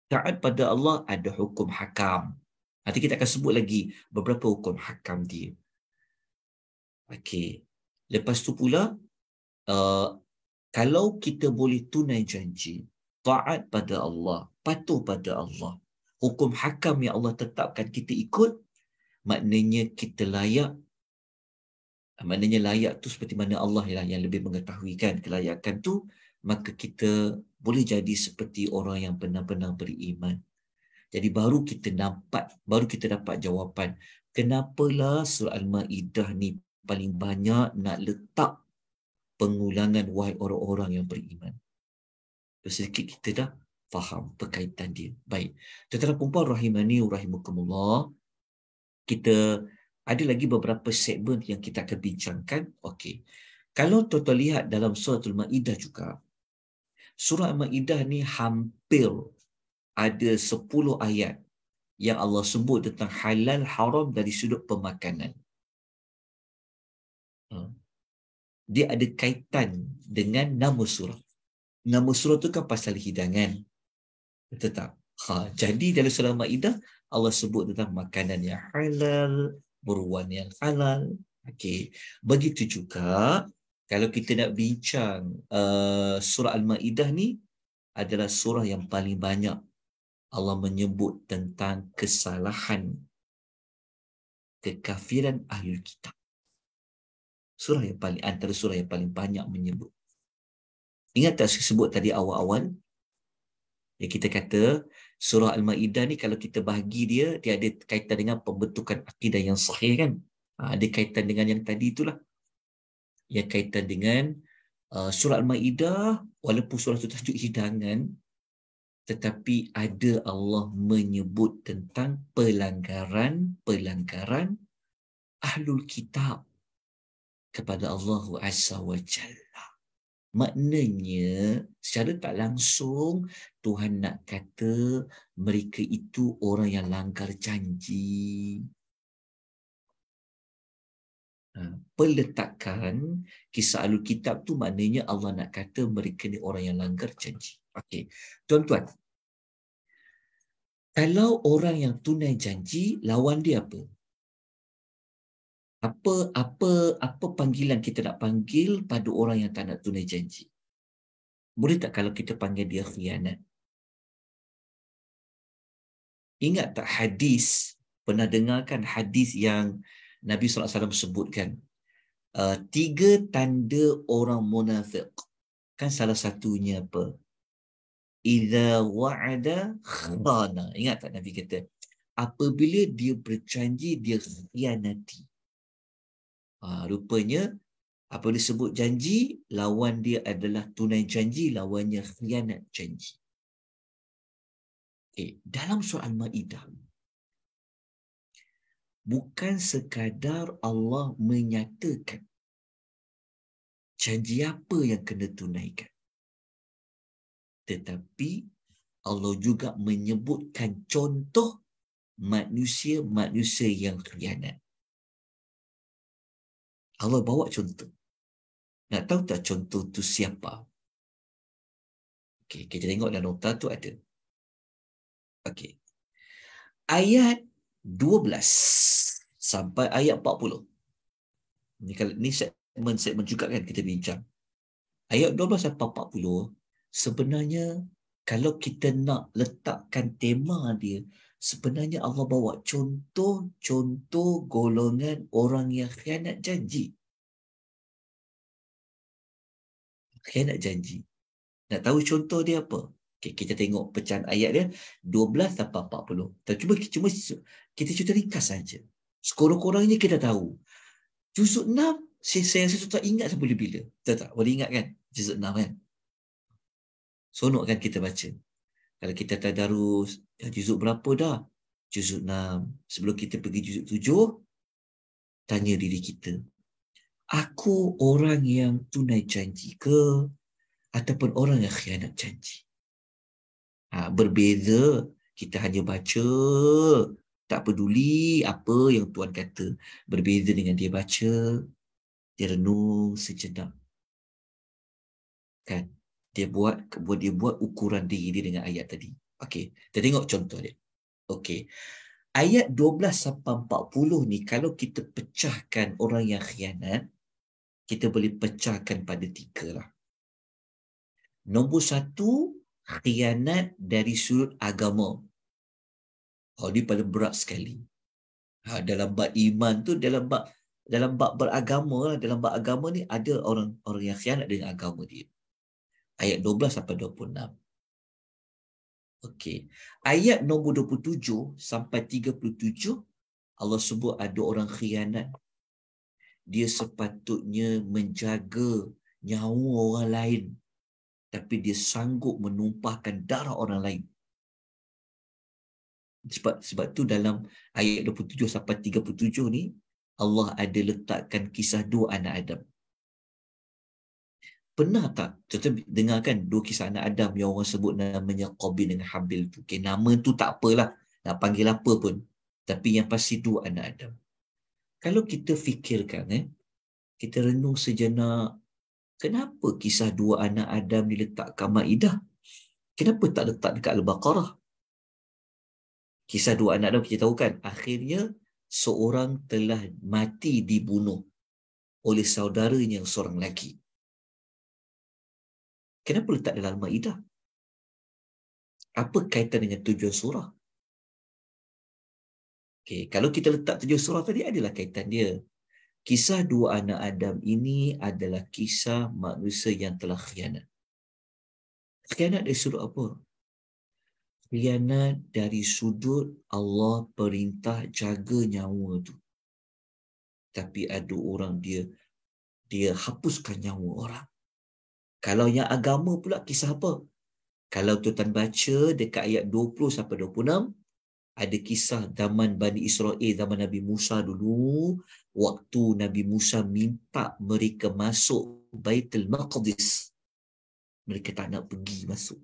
A: Taat pada Allah ada hukum hakam. Nanti kita akan sebut lagi beberapa hukum hakam dia. Okey. Lepas tu pula, kalau kita boleh tunai janji, taat pada Allah, patuh pada Allah, hukum hakam yang Allah tetapkan kita ikut, maknanya kita layak. Maknanya layak tu seperti mana Allah yang lebih mengetahui kan kelayakan tu, maka kita boleh jadi seperti orang yang benar-benar beriman. Jadi baru kita dapat jawapan kenapalah surah Al-Maidah ni paling banyak nak letak pengulangan wahai orang-orang yang beriman. Sedikit kita dah faham perkaitan dia. Baik. Tuan-tuan perempuan rahimani rahimakumullah, kita ada lagi beberapa segmen yang kita akan bincangkan. Okey. Kalau tuan-tuan lihat dalam surah Al-Maidah juga, surah Al-Maidah ni hampir ada 10 ayat yang Allah sebut tentang halal haram dari sudut pemakanan. Dia ada kaitan dengan nama surah. Nama surah tu kan pasal hidangan. Betul tak? Jadi dalam surah Maidah Allah sebut tentang makanan yang halal, buruan yang halal. Okey. Begitu juga kalau kita nak bincang surah Al-Maidah ni adalah surah yang paling banyak Allah menyebut tentang kesalahan kekafiran Ahlul Kitab. Antara surah yang paling banyak menyebut. Ingat tak saya sebut tadi awal-awal? Ya, kita kata surah Al-Maidah ni kalau kita bahagi dia ada kaitan dengan pembentukan akidah yang sahih kan? Ada kaitan dengan yang tadi itulah. Yang kaitan dengan surah Al-Maidah, walaupun surah itu tajuk hidangan, tetapi ada Allah menyebut tentang pelanggaran Ahlul Kitab kepada Allah Azza wa Jalla. Maknanya, secara tak langsung, Tuhan nak kata mereka itu orang yang langgar janji. Peletakan kisah Ahlul Kitab tu maknanya Allah nak kata mereka ni orang yang langgar janji. Okey, tuan-tuan. Kalau orang yang tunai janji, lawan dia apa? Apa panggilan kita nak panggil pada orang yang tak nak tunai janji? Boleh tak kalau kita panggil dia khianat? Ingat tak hadis, pernah dengarkan hadis yang Nabi SAW sebutkan? 3 tanda orang munafik. Kan salah satunya apa? Idza wa'ada khana. Ingat tak Nabi kata? Apabila dia berjanji, dia khianati. Rupanya apabila disebut janji, lawan dia adalah tunai janji, lawannya khianat janji. Dalam surah Al-Maidah, bukan sekadar Allah menyatakan janji apa yang kena tunaikan, tetapi Allah juga menyebutkan contoh manusia yang khianat. Allah bawa contoh. Nak tahu tak contoh tu siapa? Okey, kita tengok dalam nota tu ada. Okey. Ayat 12 sampai ayat 40. Ni segmen juga kan kita bincang. Ayat 12 sampai 40 sebenarnya kalau kita nak letakkan tema dia, sebenarnya Allah bawa contoh golongan orang yang khianat janji. Khianat janji. Nak tahu contoh dia apa? Okay, kita tengok pecahan ayat dia 12 sampai 40. Cuma kita cerita ringkas saja. Sekurang-kurangnya kita tahu. Juzuk 6, saya tak ingat sampai bila. Tak? Boleh ingat kan? Juzuk 6 kan? Sonok kan kita baca. Kalau kita tadarus, juzuk berapa dah? Juzuk 6. Sebelum kita pergi juzuk 7, tanya diri kita. Aku orang yang tunai janji ke? Ataupun orang yang khianat janji? Berbeza. Kita hanya baca. Tak peduli apa yang Tuhan kata. Berbeza dengan dia baca. Dia renung sejenak. Kan? Dia buat ukuran diri dia dengan ayat tadi. Okey, kita tengok contoh dia. Okey. Ayat 12 sampai 40 ni kalau kita pecahkan orang yang khianat, kita boleh pecahkan pada 3 lah. Nombor 1, khianat dari sudut agama. Ini paling berat sekali. Dalam bab iman tu, dalam bab beragama, dalam bab agama ni ada orang yang khianat dengan agama dia. Ayat 12 sampai 26. Okey. Ayat nombor 27 sampai 37, Allah sebut ada orang khianat. Dia sepatutnya menjaga nyawa orang lain, tapi dia sanggup menumpahkan darah orang lain. Sebab tu dalam ayat 27 sampai 37 ni, Allah ada letakkan kisah 2 anak Adam. Pernah tak kita dengarkan 2 kisah anak Adam yang orang sebut namanya Qabil dengan Habil tu? Okay, nama tu tak apalah, nak panggil apa pun. Tapi yang pasti 2 anak Adam. Kalau kita fikirkan, kita renung sejenak, kenapa kisah 2 anak Adam diletakkan Maidah? Kenapa tak letak dekat Al-Baqarah? Kisah 2 anak Adam kita tahu kan, akhirnya seorang telah mati dibunuh oleh saudaranya yang seorang lelaki. Kenapa letak dalam Al-Ma'idah? Apa kaitan dengan tujuan surah? Okay, kalau kita letak tujuan surah tadi, adalah kaitan dia. Kisah 2 anak Adam ini adalah kisah manusia yang telah khianat. Khianat dari sudut apa? Khianat dari sudut Allah perintah jaga nyawa tu. Tapi ada orang dia hapuskan nyawa orang. Kalau yang agama pula kisah apa? Kalau tuan baca dekat ayat 20 sampai 26, ada kisah zaman Bani Israel, zaman Nabi Musa dulu, waktu Nabi Musa minta mereka masuk Baitul Maqdis. Mereka tak nak pergi masuk.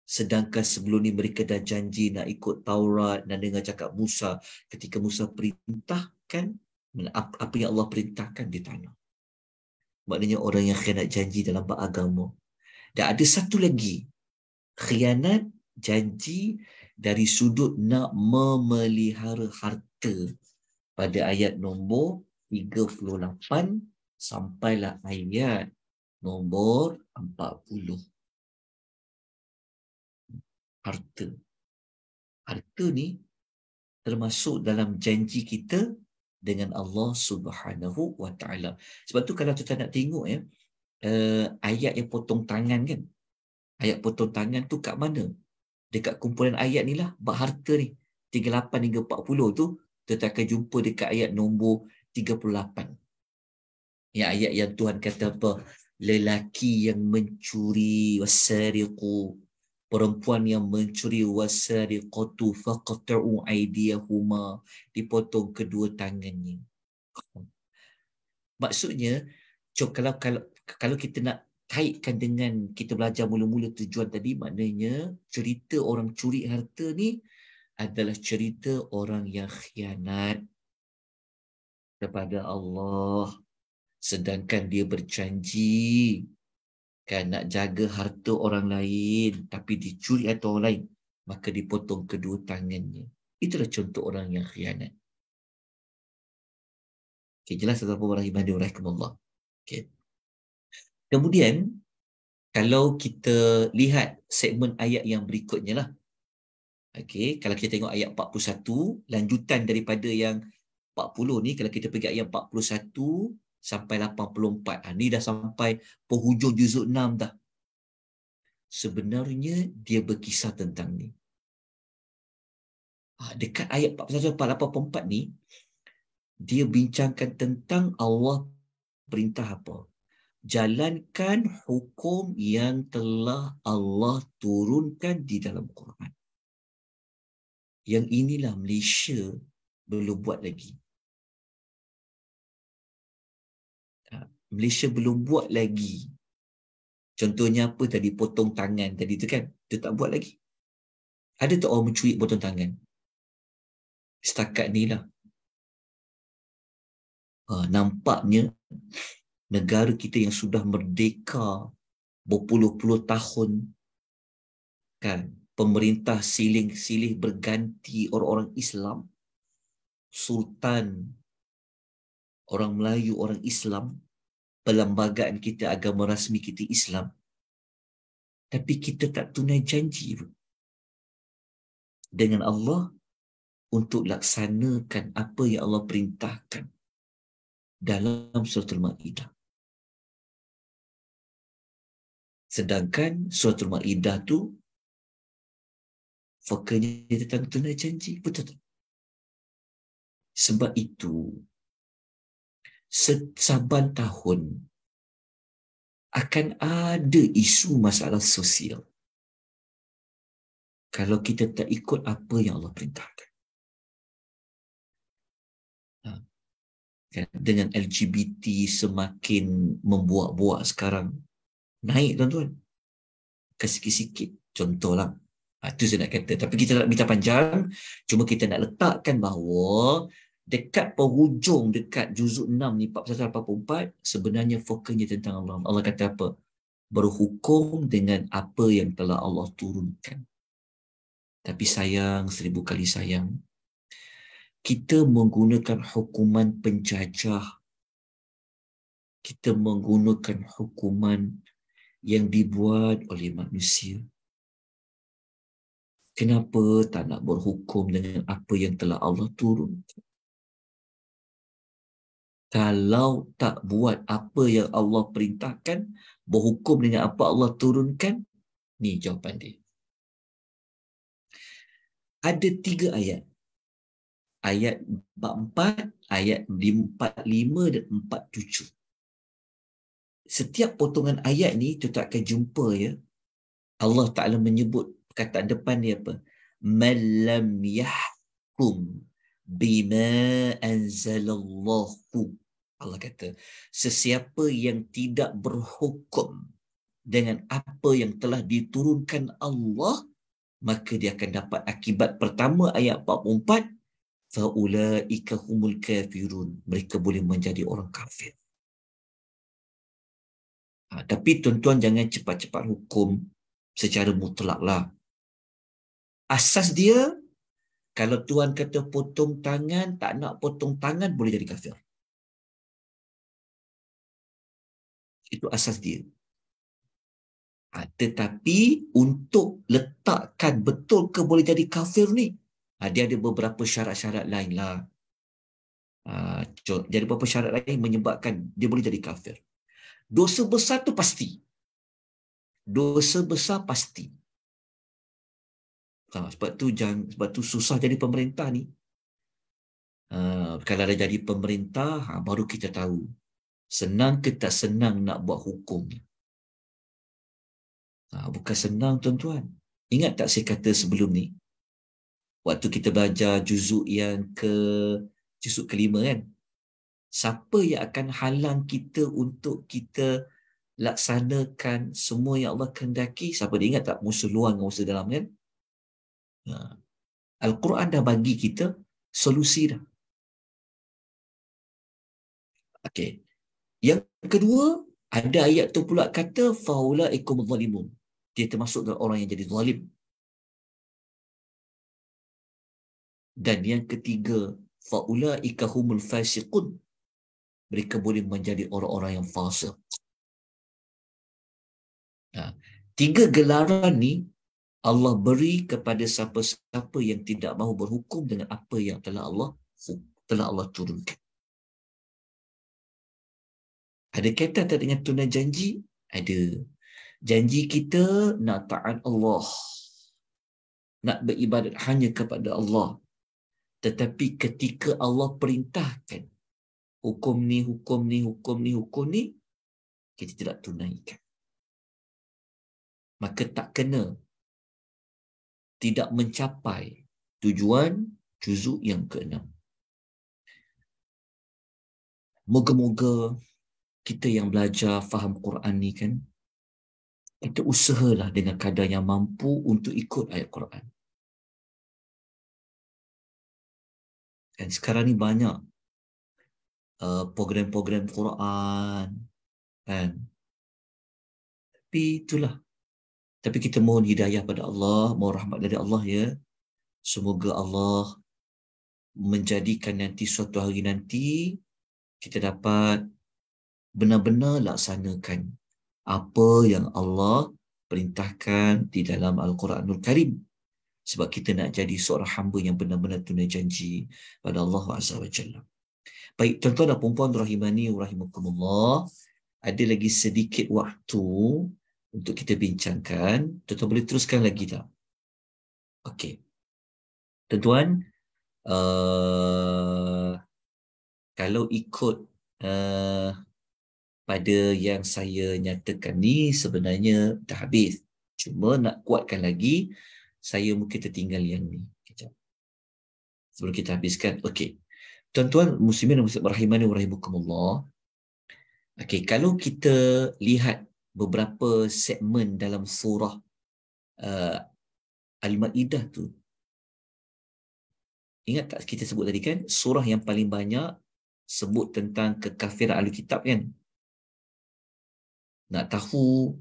A: Sedangkan sebelum ni mereka dah janji nak ikut Taurat dan dengar cakap Musa. Ketika Musa perintahkan, apa yang Allah perintahkan, dia tak nak. Maknanya orang yang khianat janji dalam bab agama. Dan ada satu lagi, khianat janji dari sudut nak memelihara harta. Pada ayat nombor 38 sampailah ayat nombor 40. Harta ni termasuk dalam janji kita dengan Allah Subhanahu wa Ta'ala. Sebab tu kalau kita nak tengok ayat yang potong tangan kan, ayat potong tangan tu kat mana? Dekat kumpulan ayat ni lah, bab harta ni 38 hingga 40 tu kita akan jumpa dekat ayat nombor 38. Yang ayat yang Tuhan kata apa? Lelaki yang mencuri, wasariqu, perempuan yang mencuri, wasariqatu faqta'u aydiyahuma, dipotong kedua tangannya. Maksudnya, kalau kita nak kaitkan dengan kita belajar mula-mula tujuan tadi, maknanya cerita orang curi harta ni adalah cerita orang yang khianat kepada Allah, sedangkan dia berjanji kan nak jaga harta orang lain, tapi dicuri harta orang lain, maka dipotong kedua tangannya. Itulah contoh orang yang khianat. Okay, jelas tuan-tuan rahimahullah. Okay. Kemudian kalau kita lihat segmen ayat yang berikutnya lah. Okay, kalau kita tengok ayat 41, lanjutan daripada yang 40 ni, kalau kita pergi ayat 41 sampai 84. Ni dah sampai penghujung juzuk 6 dah. Sebenarnya dia berkisah tentang ni. Dekat ayat 41 sampai 84 ni, dia bincangkan tentang Allah perintah apa? Jalankan hukum yang telah Allah turunkan di dalam Quran. Yang inilah Malaysia belum buat lagi. Malaysia belum buat lagi. Contohnya apa tadi? Potong tangan tadi tu kan? Dia tak buat lagi. Ada tak orang mencuri potong tangan? Setakat ni lah. Nampaknya negara kita yang sudah merdeka berpuluh-puluh tahun, kan, pemerintah silih berganti, orang-orang Islam, sultan, orang Melayu, orang Islam, perlembagaan kita, agama rasmi kita Islam, tapi kita tak tunai janji dengan Allah untuk laksanakan apa yang Allah perintahkan dalam Suratul Maidah. Sedangkan Suratul Maidah tu fokusnya tentang tunai janji, betul tak? Sebab itu saban tahun akan ada isu masalah sosial kalau kita tak ikut apa yang Allah perintahkan. Dengan LGBT semakin membuak-buak sekarang, naik tuan-tuan, sikit-sikit, contohlah. Itu saya nak kata. Tapi kita nak bincang panjang, cuma kita nak letakkan bahawa dekat penghujung, dekat juzuk 6 ni, 41-44, sebenarnya fokusnya tentang Allah. Allah kata apa? Berhukum dengan apa yang telah Allah turunkan. Tapi sayang, 1000 kali sayang, kita menggunakan hukuman penjajah. Kita menggunakan hukuman yang dibuat oleh manusia. Kenapa tak nak berhukum dengan apa yang telah Allah turunkan? Kalau tak buat apa yang Allah perintahkan, berhukum dengan apa Allah turunkan, ni jawapan dia. Ada 3 ayat. Ayat 44, ayat 45 dan 47. Setiap potongan ayat ni kita akan jumpa ya, Allah Ta'ala menyebut perkataan depan dia apa? Man lam yahkum bima anzalallahu. Allah kata, sesiapa yang tidak berhukum dengan apa yang telah diturunkan Allah, maka dia akan dapat akibat pertama ayat 44, faulaika humul kafirun. Mereka boleh menjadi orang kafir. Tapi tuan-tuan jangan cepat-cepat hukum secara mutlak lah. Asas dia, kalau Tuhan kata potong tangan, tak nak potong tangan, boleh jadi kafir. Itu asas dia. Tetapi untuk letakkan betul ke boleh jadi kafir ni, dia ada beberapa syarat-syarat lain lah. Jadi beberapa syarat lain menyebabkan dia boleh jadi kafir. Dosa besar tu pasti. Dosa besar pasti. Sebab tu susah jadi pemerintah ni. Kalau dah jadi pemerintah, baru kita tahu senang ke tak senang nak buat hukum ni. Bukan senang tuan-tuan. Ingat tak saya kata sebelum ni, waktu kita belajar juzuk kelima kan, siapa yang akan halang kita untuk kita laksanakan semua yang Allah kehendaki. Siapa dia ingat tak musuh luar dengan musuh dalam kan? Ha. Al-Quran dah bagi kita solusi dah. Okey. Yang kedua, ada ayat tu pula kata faulaikum zalimun. Dia termasuk dalam orang yang jadi zalim. Dan yang ketiga, faulaika humul fasiqun. Mereka boleh menjadi orang-orang yang fasik. Nah, tiga gelaran ni Allah beri kepada siapa-siapa yang tidak mahu berhukum dengan apa yang telah Allah turunkan. Ada kaitan tak dengan tunai janji? Ada. Janji kita nak taat Allah, nak beribadat hanya kepada Allah. Tetapi ketika Allah perintahkan hukum ni, hukum ni, hukum ni, hukum ni, kita tidak tunaikan. Maka tak kena, tidak mencapai tujuan juzuk yang ke-6. Moga-moga kita yang belajar faham Quran ni kan, kita usahalah dengan kadar yang mampu untuk ikut ayat Quran. Dan sekarang ni banyak program-program Quran kan. Tapi itulah. Tapi kita mohon hidayah pada Allah, mohon rahmat dari Allah ya. Semoga Allah menjadikan nanti suatu hari nanti kita dapat benar-benar laksanakan apa yang Allah perintahkan di dalam Al-Quranul Karim. Sebab kita nak jadi seorang hamba yang benar-benar tunai janji pada Allah Azza wa Jalla. Baik, tuan-tuan dan puan-puan rahimani wa rahimakumullah, ada lagi sedikit waktu untuk kita bincangkan. Tuan-tuan boleh teruskan lagi tak? Okey. Tuan-tuan, kalau ikut pada yang saya nyatakan ni sebenarnya dah habis. Cuma nak kuatkan lagi, saya mungkin tertinggal yang ni. Kejap. Sebelum kita habiskan. Okey. Tuan-tuan muslimin dan muslimat rahimani wa rahimakumullah. Okey, kalau kita lihat beberapa segmen dalam surah Al-Ma'idah tu. Ingat tak kita sebut tadi kan? Surah yang paling banyak sebut tentang kekafiran ahli kitab kan? Nak tahu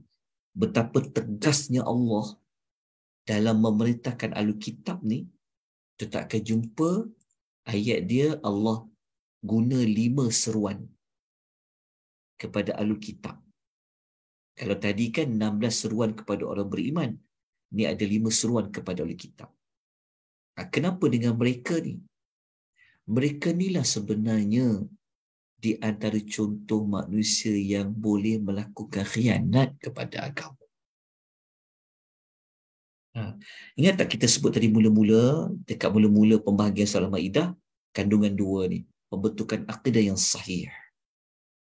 A: betapa tegasnya Allah dalam memerintahkan ahli kitab ni, tu tak akan jumpa ayat dia Allah guna 5 seruan kepada ahli kitab. Kalau tadi kan 16 seruan kepada orang beriman, ni ada 5 seruan kepada ahli kitab. Kenapa dengan mereka ni? Mereka inilah sebenarnya di antara contoh manusia yang boleh melakukan khianat kepada agama. Ingat tak kita sebut tadi mula-mula, dekat mula-mula pembahagian surah Al-Ma'idah, kandungan 2 ni, pembentukan akidah yang sahih.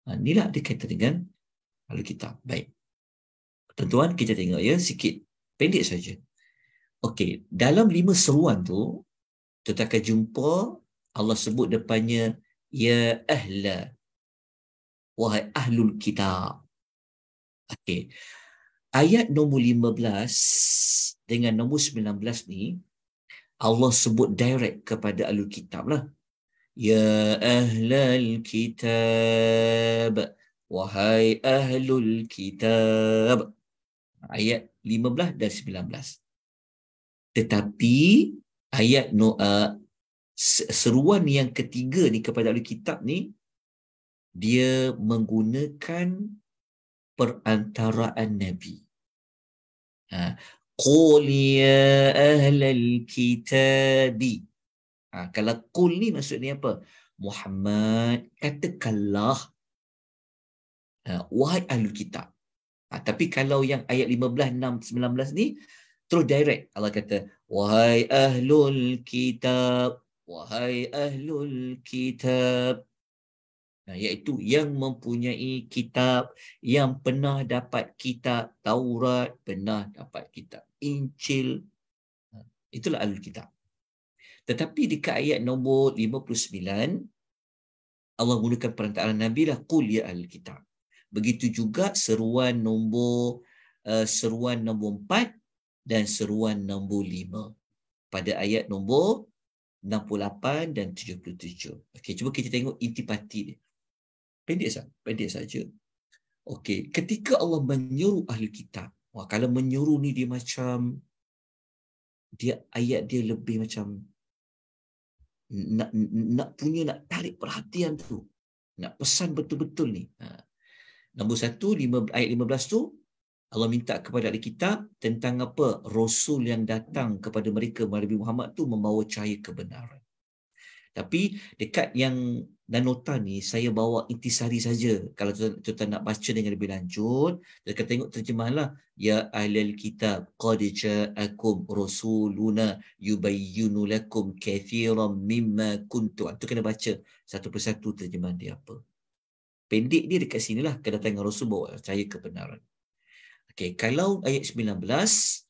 A: Inilah ada kaitan dengan ahli kitab. Baik. Tuan-tuan, kita tengok ya, sikit. Pendek saja. Okey, dalam 5 seruan tu, kita akan jumpa Allah sebut depannya, ya ahla, wahai ahlul kitab. Okey. Ayat nombor 15 dengan nombor 19 ni, Allah sebut direct kepada ahlul kitab lah. Ya ahlal kitab, wahai ahlul kitab. Ayat 15 dan 19. Tetapi ayat seruan yang ketiga ni kepada ahli kitab ni, dia menggunakan perantaraan Nabi. Qul ya ahlal kitabi. Kalau qul ni maksudnya apa? Muhammad, katakanlah wahai ahli kitab. Tapi kalau yang ayat 15, 6, 19 ni terus direct. Allah kata, wahai ahlul kitab, wahai ahlul kitab. Iaitu yang mempunyai kitab, yang pernah dapat kitab Taurat, pernah dapat kitab Injil. Itulah ahlul kitab. Tetapi dekat ayat nombor 59, Allah gunakan perantaraan Nabi lah, qul ya ahlul kitab. Begitu juga seruan nombor 4 dan seruan nombor 5 pada ayat nombor 68 dan 77. Okey, cuba kita tengok intipati dia. Pendek saja. Okey, ketika Allah menyuruh ahli kitab, kalau menyuruh ni dia macam ayat dia lebih macam nak tarik perhatian tu. Nak pesan betul-betul ni. Nombor 1, ayat 15 tu, Allah minta kepada ahli kitab tentang apa? Rasul yang datang kepada mereka melalui Muhammad tu membawa cahaya kebenaran. Tapi dekat yang dan nota ni saya bawa intisari saja. Kalau tuan nak baca dengan lebih lanjut, kita tengok terjemahlah. Ya ahlal kitab qad ja'akum rasuluna yubayyinu lakum kathiran mimma kuntum. Tu kena baca satu persatu terjemahan dia apa. Pendek dia dekat sinilah, kedatangan Rasul bawa cahaya kebenaran. Okey, kalau ayat 19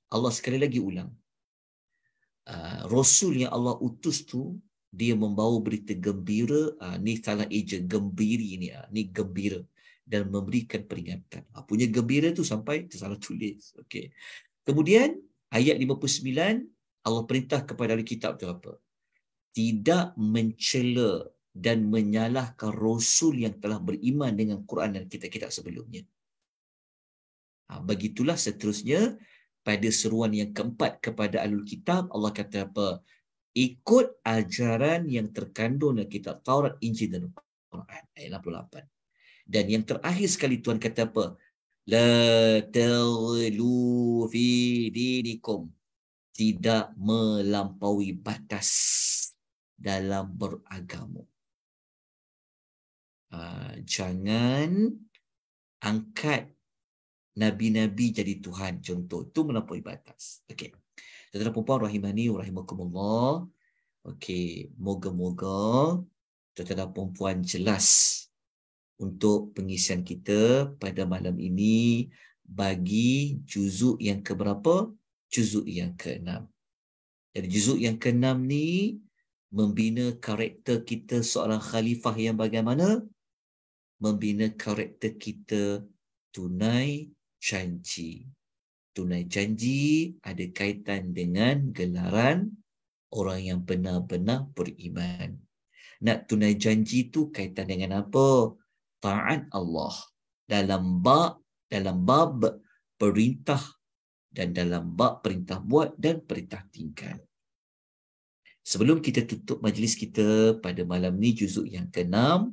A: Allah sekali lagi ulang. Rasul yang Allah utus tu dia membawa berita gembira, ni salah eja, gembiri ni, ni gembira dan memberikan peringatan. Punya gembira tu sampai tersalah tulis. Okey. Kemudian ayat 59 Allah perintah kepada ahli kitab tu apa? Tidak mencela dan menyalahkan Rasul yang telah beriman dengan Quran dan kitab-kitab sebelumnya. Begitulah seterusnya pada seruan yang keempat kepada ahlul kitab, Allah kata apa? Ikut ajaran yang terkandung dalam kitab Taurat, Injil dan Quran. Ayat 68. Dan yang terakhir sekali Tuhan kata apa? La taghlu fi dinikum. Tidak melampaui batas dalam beragama. Jangan angkat Nabi-Nabi jadi Tuhan. Contoh, itu melampaui batas. Okey. Tuan-tuan puan rahimani wa rahimakumullah. Okey, moga-moga tuan-tuan puan jelas untuk pengisian kita pada malam ini bagi juzuk yang keberapa? Juzuk yang ke-6. Jadi juzuk yang ke-6 ni membina karakter kita seorang khalifah yang bagaimana? Membina karakter kita tunai janji. Tunai janji ada kaitan dengan gelaran orang yang benar-benar beriman. Nak tunai janji tu kaitan dengan apa? Taat Allah dalam bab perintah dan dalam bab perintah buat dan perintah tinggal. Sebelum kita tutup majlis kita pada malam ni juzuk yang ke-6,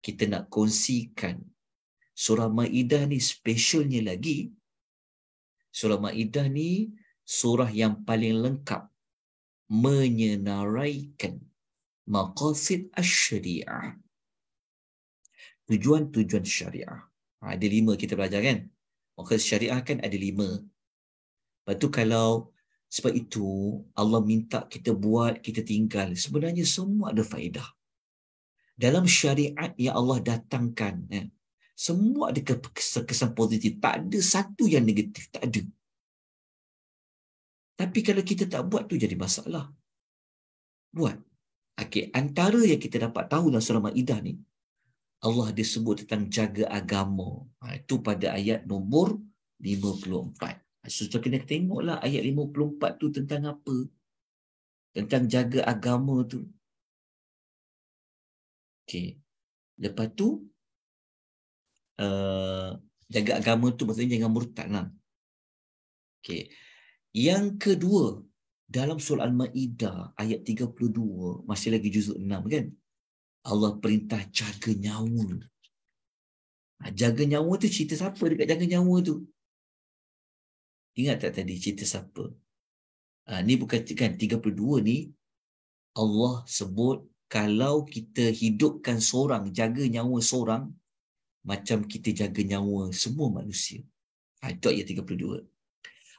A: kita nak kongsikan surah Maidah ni specialnya lagi. Surah Maidah ni surah yang paling lengkap menyenaraikan maqasid asy-syariah. Tujuan-tujuan syariah. Ada 5 kita belajar kan? Maqasid syariah kan ada 5. Lepas tu sebab itu Allah minta kita buat, kita tinggal. Sebenarnya semua ada faedah. Dalam syariat yang Allah datangkan, semua ada kesan positif. Tak ada satu yang negatif. Tak ada. Tapi kalau kita tak buat tu jadi masalah. Buat. Okey, antara yang kita dapat tahu dalam surah Maidah ni, Allah dia sebut tentang jaga agama. Itu pada ayat nombor 54. So, kena tengoklah ayat 54 tu tentang apa? Tentang jaga agama tu. Okey. Lepas tu, jaga agama tu maksudnya jangan murtad lah. Okey. Yang kedua, dalam surah Al-Maidah ayat 32, masih lagi juzuk 6 kan? Allah perintah jaga nyawa. Jaga nyawa tu cerita siapa dekat jaga nyawa tu? Ingat tak tadi cerita siapa? Ni bukan kan 32 ni Allah sebut kalau kita hidupkan seorang, jaga nyawa seorang, macam kita jaga nyawa semua manusia. Itu ayat 32.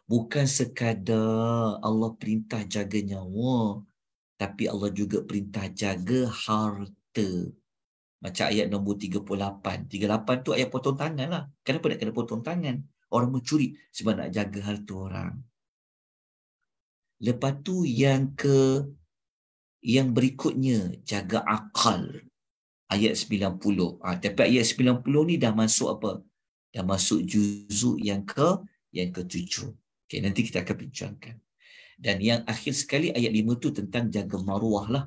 A: Bukan sekadar Allah perintah jaga nyawa, tapi Allah juga perintah jaga harta. Macam ayat nombor 38. 38 tu ayat potong tangan lah. Kenapa nak kena potong tangan? Orang mencuri sebab nak jaga harta orang. Lepas tu yang berikutnya, jaga akal. ayat 90. Tapi ayat 90 ni dah masuk apa? Dah masuk juzuk yang ke-7. Okey, nanti kita akan bincangkan. Dan yang akhir sekali ayat 5 tu tentang jaga maruah lah.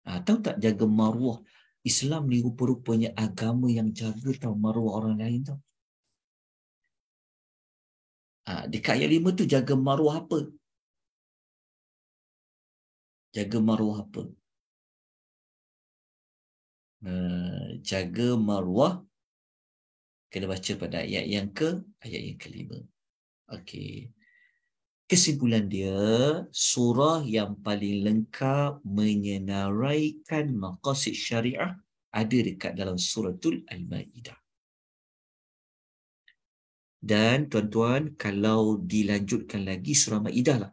A: Tahu tak jaga maruah? Islam ni rupa-rupanya agama yang jaga tau maruah orang lain tau. Dekat ayat 5 tu jaga maruah apa? Jaga maruah apa? Jaga maruah kena baca pada ayat yang kelima. Okey. Kesimpulan dia, surah yang paling lengkap menyenaraikan maqasid syariah ada dekat dalam suratul Al-Ma'idah. Dan tuan-tuan, kalau dilanjutkan lagi surah Ma'idah lah.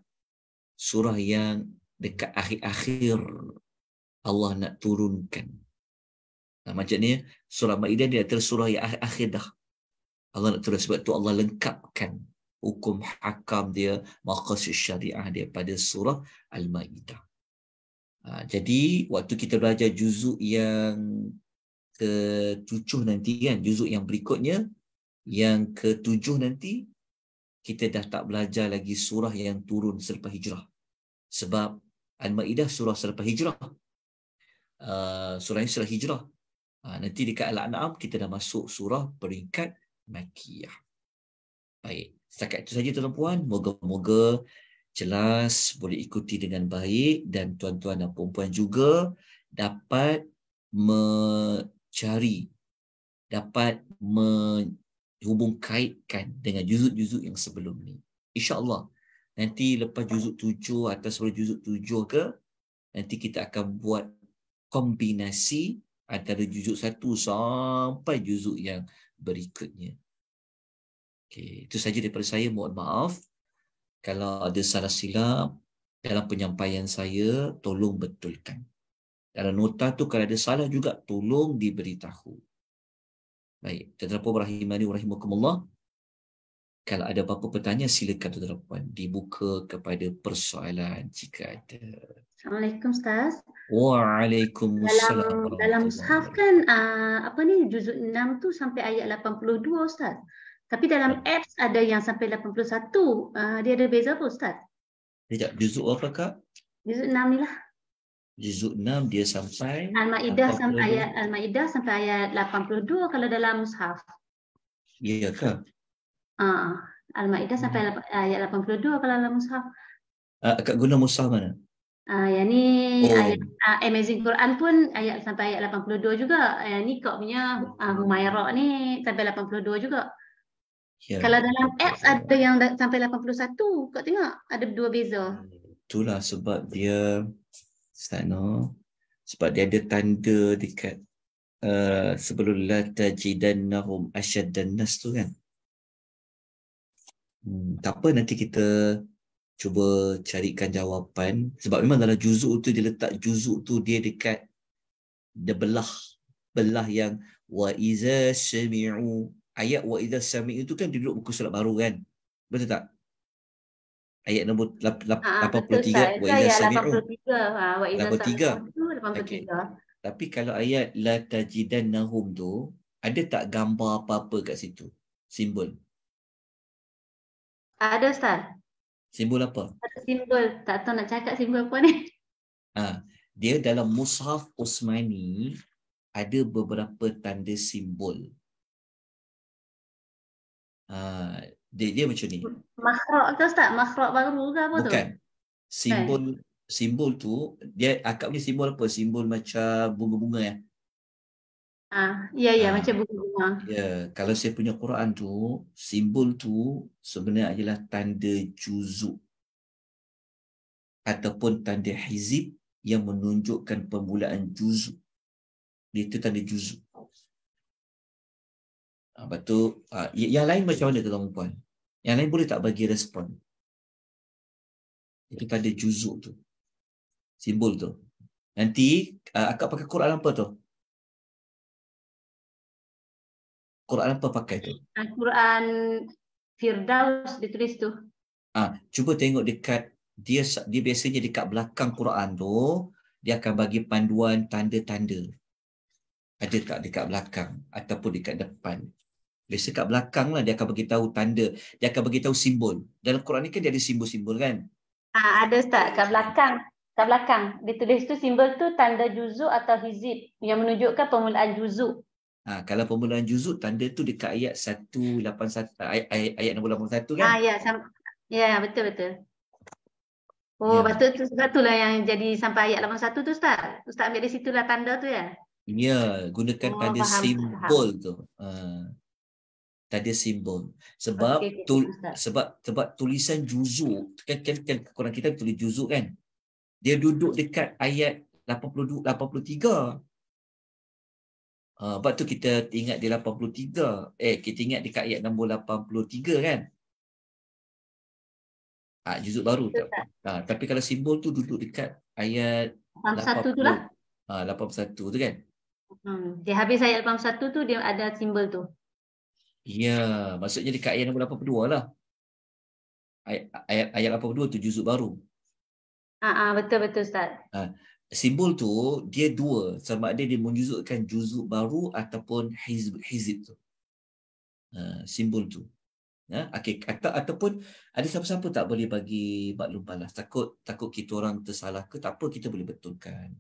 A: Surah yang dekat akhir-akhir Allah nak turunkan. Macamnya surah Ma'idah dia antara surah yang akhir dah. Allah nak turun sebab tu Allah lengkapkan hukum hakam dia, maqasid syariah dia pada surah Al-Ma'idah. Jadi waktu kita belajar juzuk yang ke-7 nanti kan, juzuk yang berikutnya yang ke-7 nanti kita dah tak belajar lagi surah yang turun selepas hijrah. Sebab Al-Ma'idah surah selepas hijrah. Surah ini surah hijrah. Nanti dekat Al-An'am kita dah masuk surah peringkat Makkiyah. Baik, setakat itu saja tuan-tuan. Moga-moga jelas, boleh ikuti dengan baik dan tuan-tuan dan perempuan juga dapat mencari, dapat menghubung kaitkan dengan juzuk-juzuk yang sebelum ni. InsyaAllah nanti lepas juzuk 7 atau sebelum juzuk 7 ke, nanti kita akan buat kombinasi antara juzuk 1 sampai juzuk yang berikutnya. Okey, itu saja daripada saya. Mohon maaf kalau ada salah silap dalam penyampaian saya, tolong betulkan. Dalam nota tu kalau ada salah juga, tolong diberitahu. Baik, tuan-tuan rahimani wa rahimakumullah. Kalau ada apa-apa pertanyaan, silakan tuan-tuan dibuka kepada persoalan jika ada.
B: Assalamualaikum Ustaz.
A: Waalaikumsalam.
B: Dalam mushaf kan juzuk 6 tu sampai ayat 82 Ustaz. Tapi dalam apps ada yang sampai 81. Dia ada beza apa Ustaz?
A: Sekejap, juzuk apa Kak?
B: Juzuk 6 ni lah.
A: Juzuk 6 dia sampai
B: Al-Ma'idah sampai ayat 82 kalau dalam mushaf.
A: Ya Kak?
B: Al-Ma'idah sampai ayat 82 kalau dalam mushaf.
A: Kak guna mushaf mana?
B: Yang ni ayat Amazing Quran pun ayat sampai ayat 82 juga. Yang ni kau punya Humairah ni sampai 82 juga. Ya. Kalau dalam apps ada yang sampai 81, kau tengok ada dua beza.
A: Itulah sebab dia sebab dia ada tanda dekat sebelum la tajidannahum asyaddan nas tu kan. Tak apa, nanti kita cuba carikan jawapan. Sebab memang dalam juzuk tu dia letak juzuk tu dia dekat dia belah yang wa iza sami'u. Ayat wa iza sami'u tu kan duduk buku surat baru kan. Betul tak? Ayat nombor 83 wa iza sami'u. 83. Tapi kalau ayat la tajidannahum tu ada tak gambar apa-apa kat situ? Simbol.
B: Ada Ustaz.
A: Simbol apa?
B: Ada simbol. Tak tahu nak cakap simbol apa ni.
A: Dia dalam mushaf Utsmani ada beberapa tanda simbol. Dia macam ni.
B: Makhraj ke Ustaz? Makhraj baru ke apa tu?
A: Bukan. Simbol tu dia akak punya simbol apa? Simbol macam bunga-bunga ya.
B: Ya macam bunga-bunga.
A: Ya, kalau saya punya Quran tu, simbol tu sebenarnya adalah tanda juzuk ataupun tanda hizib yang menunjukkan permulaan juzuk. Itu tanda juzuk. Betul. Yang lain macam mana tuan-tuan? Yang lain boleh tak bagi respon? Itu tanda juzuk tu. Simbol tu. Nanti akak pakai Quran apa tu? Quran apa pakai tu?
B: Quran Firdaus ditulis tu.
A: Cuba tengok dekat dia biasanya dekat belakang Quran tu dia akan bagi panduan tanda-tanda. Ada tak dekat belakang ataupun dekat depan? Biasa kat belakang lah dia akan beritahu tanda, dia akan beritahu simbol. Dalam Quran ni kan dia ada simbol-simbol kan?
B: Ada Ustaz, kat belakang. Kat belakang. Dia tulis tu simbol tu tanda juzuk atau hizib yang menunjukkan permulaan juzuk.
A: Kalau permulaan juzuk, tanda tu dekat ayat 181, ayat 681 kan?
B: Ya, betul-betul. Oh, betul tu, sebab itulah yang jadi sampai ayat 81 tu Ustaz. Ustaz ambil dari situlah tanda tu ya?
A: Ya, gunakan tanda
B: Faham.
A: simbol tu. Tanda simbol. Sebab sebab tulisan juzuk kan Quran kita tulis juzuk kan. Dia duduk dekat ayat 82 83. Sebab tu kita ingat dia 83. Kita ingat dekat ayat nombor 83 kan. Juzuk baru tak. Tapi kalau simbol tu duduk dekat ayat
B: 81 tu lah.
A: 81 tu kan.
B: Dia habis ayat 81 tu dia ada simbol tu.
A: Ya, maksudnya dekat ayat nombor 82 lah. Ayat 82 tu juzuk baru.
B: Betul Ustaz.
A: Simbol tu dia dua, sama ada dia menunjukkan juzuk baru ataupun hizib tu. Simbol tu. Ataupun ada siapa-siapa tak boleh bagi maklum balas. Takut kita orang tersalah ke tak apa, kita boleh betulkan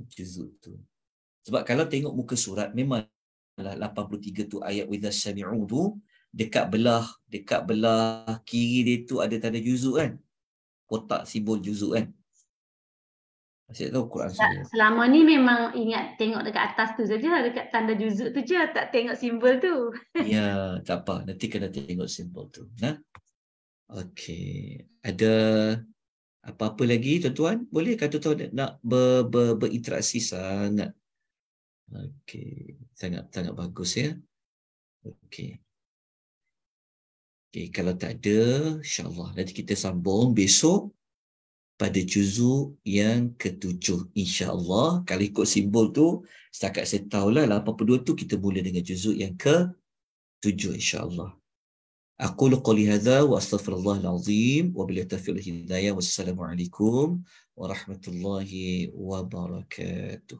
A: juzuk tu. Sebab kalau tengok muka surat memanglah 83 tu ayat widha sami'u tu dekat belah kiri dia tu ada tanda juzuk kan. Kotak simbol juzuk kan. Saya tahu Quran saya.
B: Selama ni memang ingat tengok dekat atas tu saja, dekat tanda juzuk tu je, tak tengok simbol tu.
A: Ya, tak apa. Nanti kena tengok simbol tu. Okey. Ada apa-apa lagi tuan-tuan? Boleh kata tuan nak berinteraksi sangat. Okey. Sangat bagus ya. Okey. Okey, kalau tak ada, insya-Allah nanti kita sambung besok pada juzuk yang ke-7 insya-Allah. Kalau ikut simbol tu setakat saya tahulah 82 tu kita mula dengan juzuk yang ke-7 insya-Allah. Aqulu qouli hadza wa astaghfirullahal azim wa billahi taufiq wal hidayah. Wassalamualaikum warahmatullahi wabarakatuh.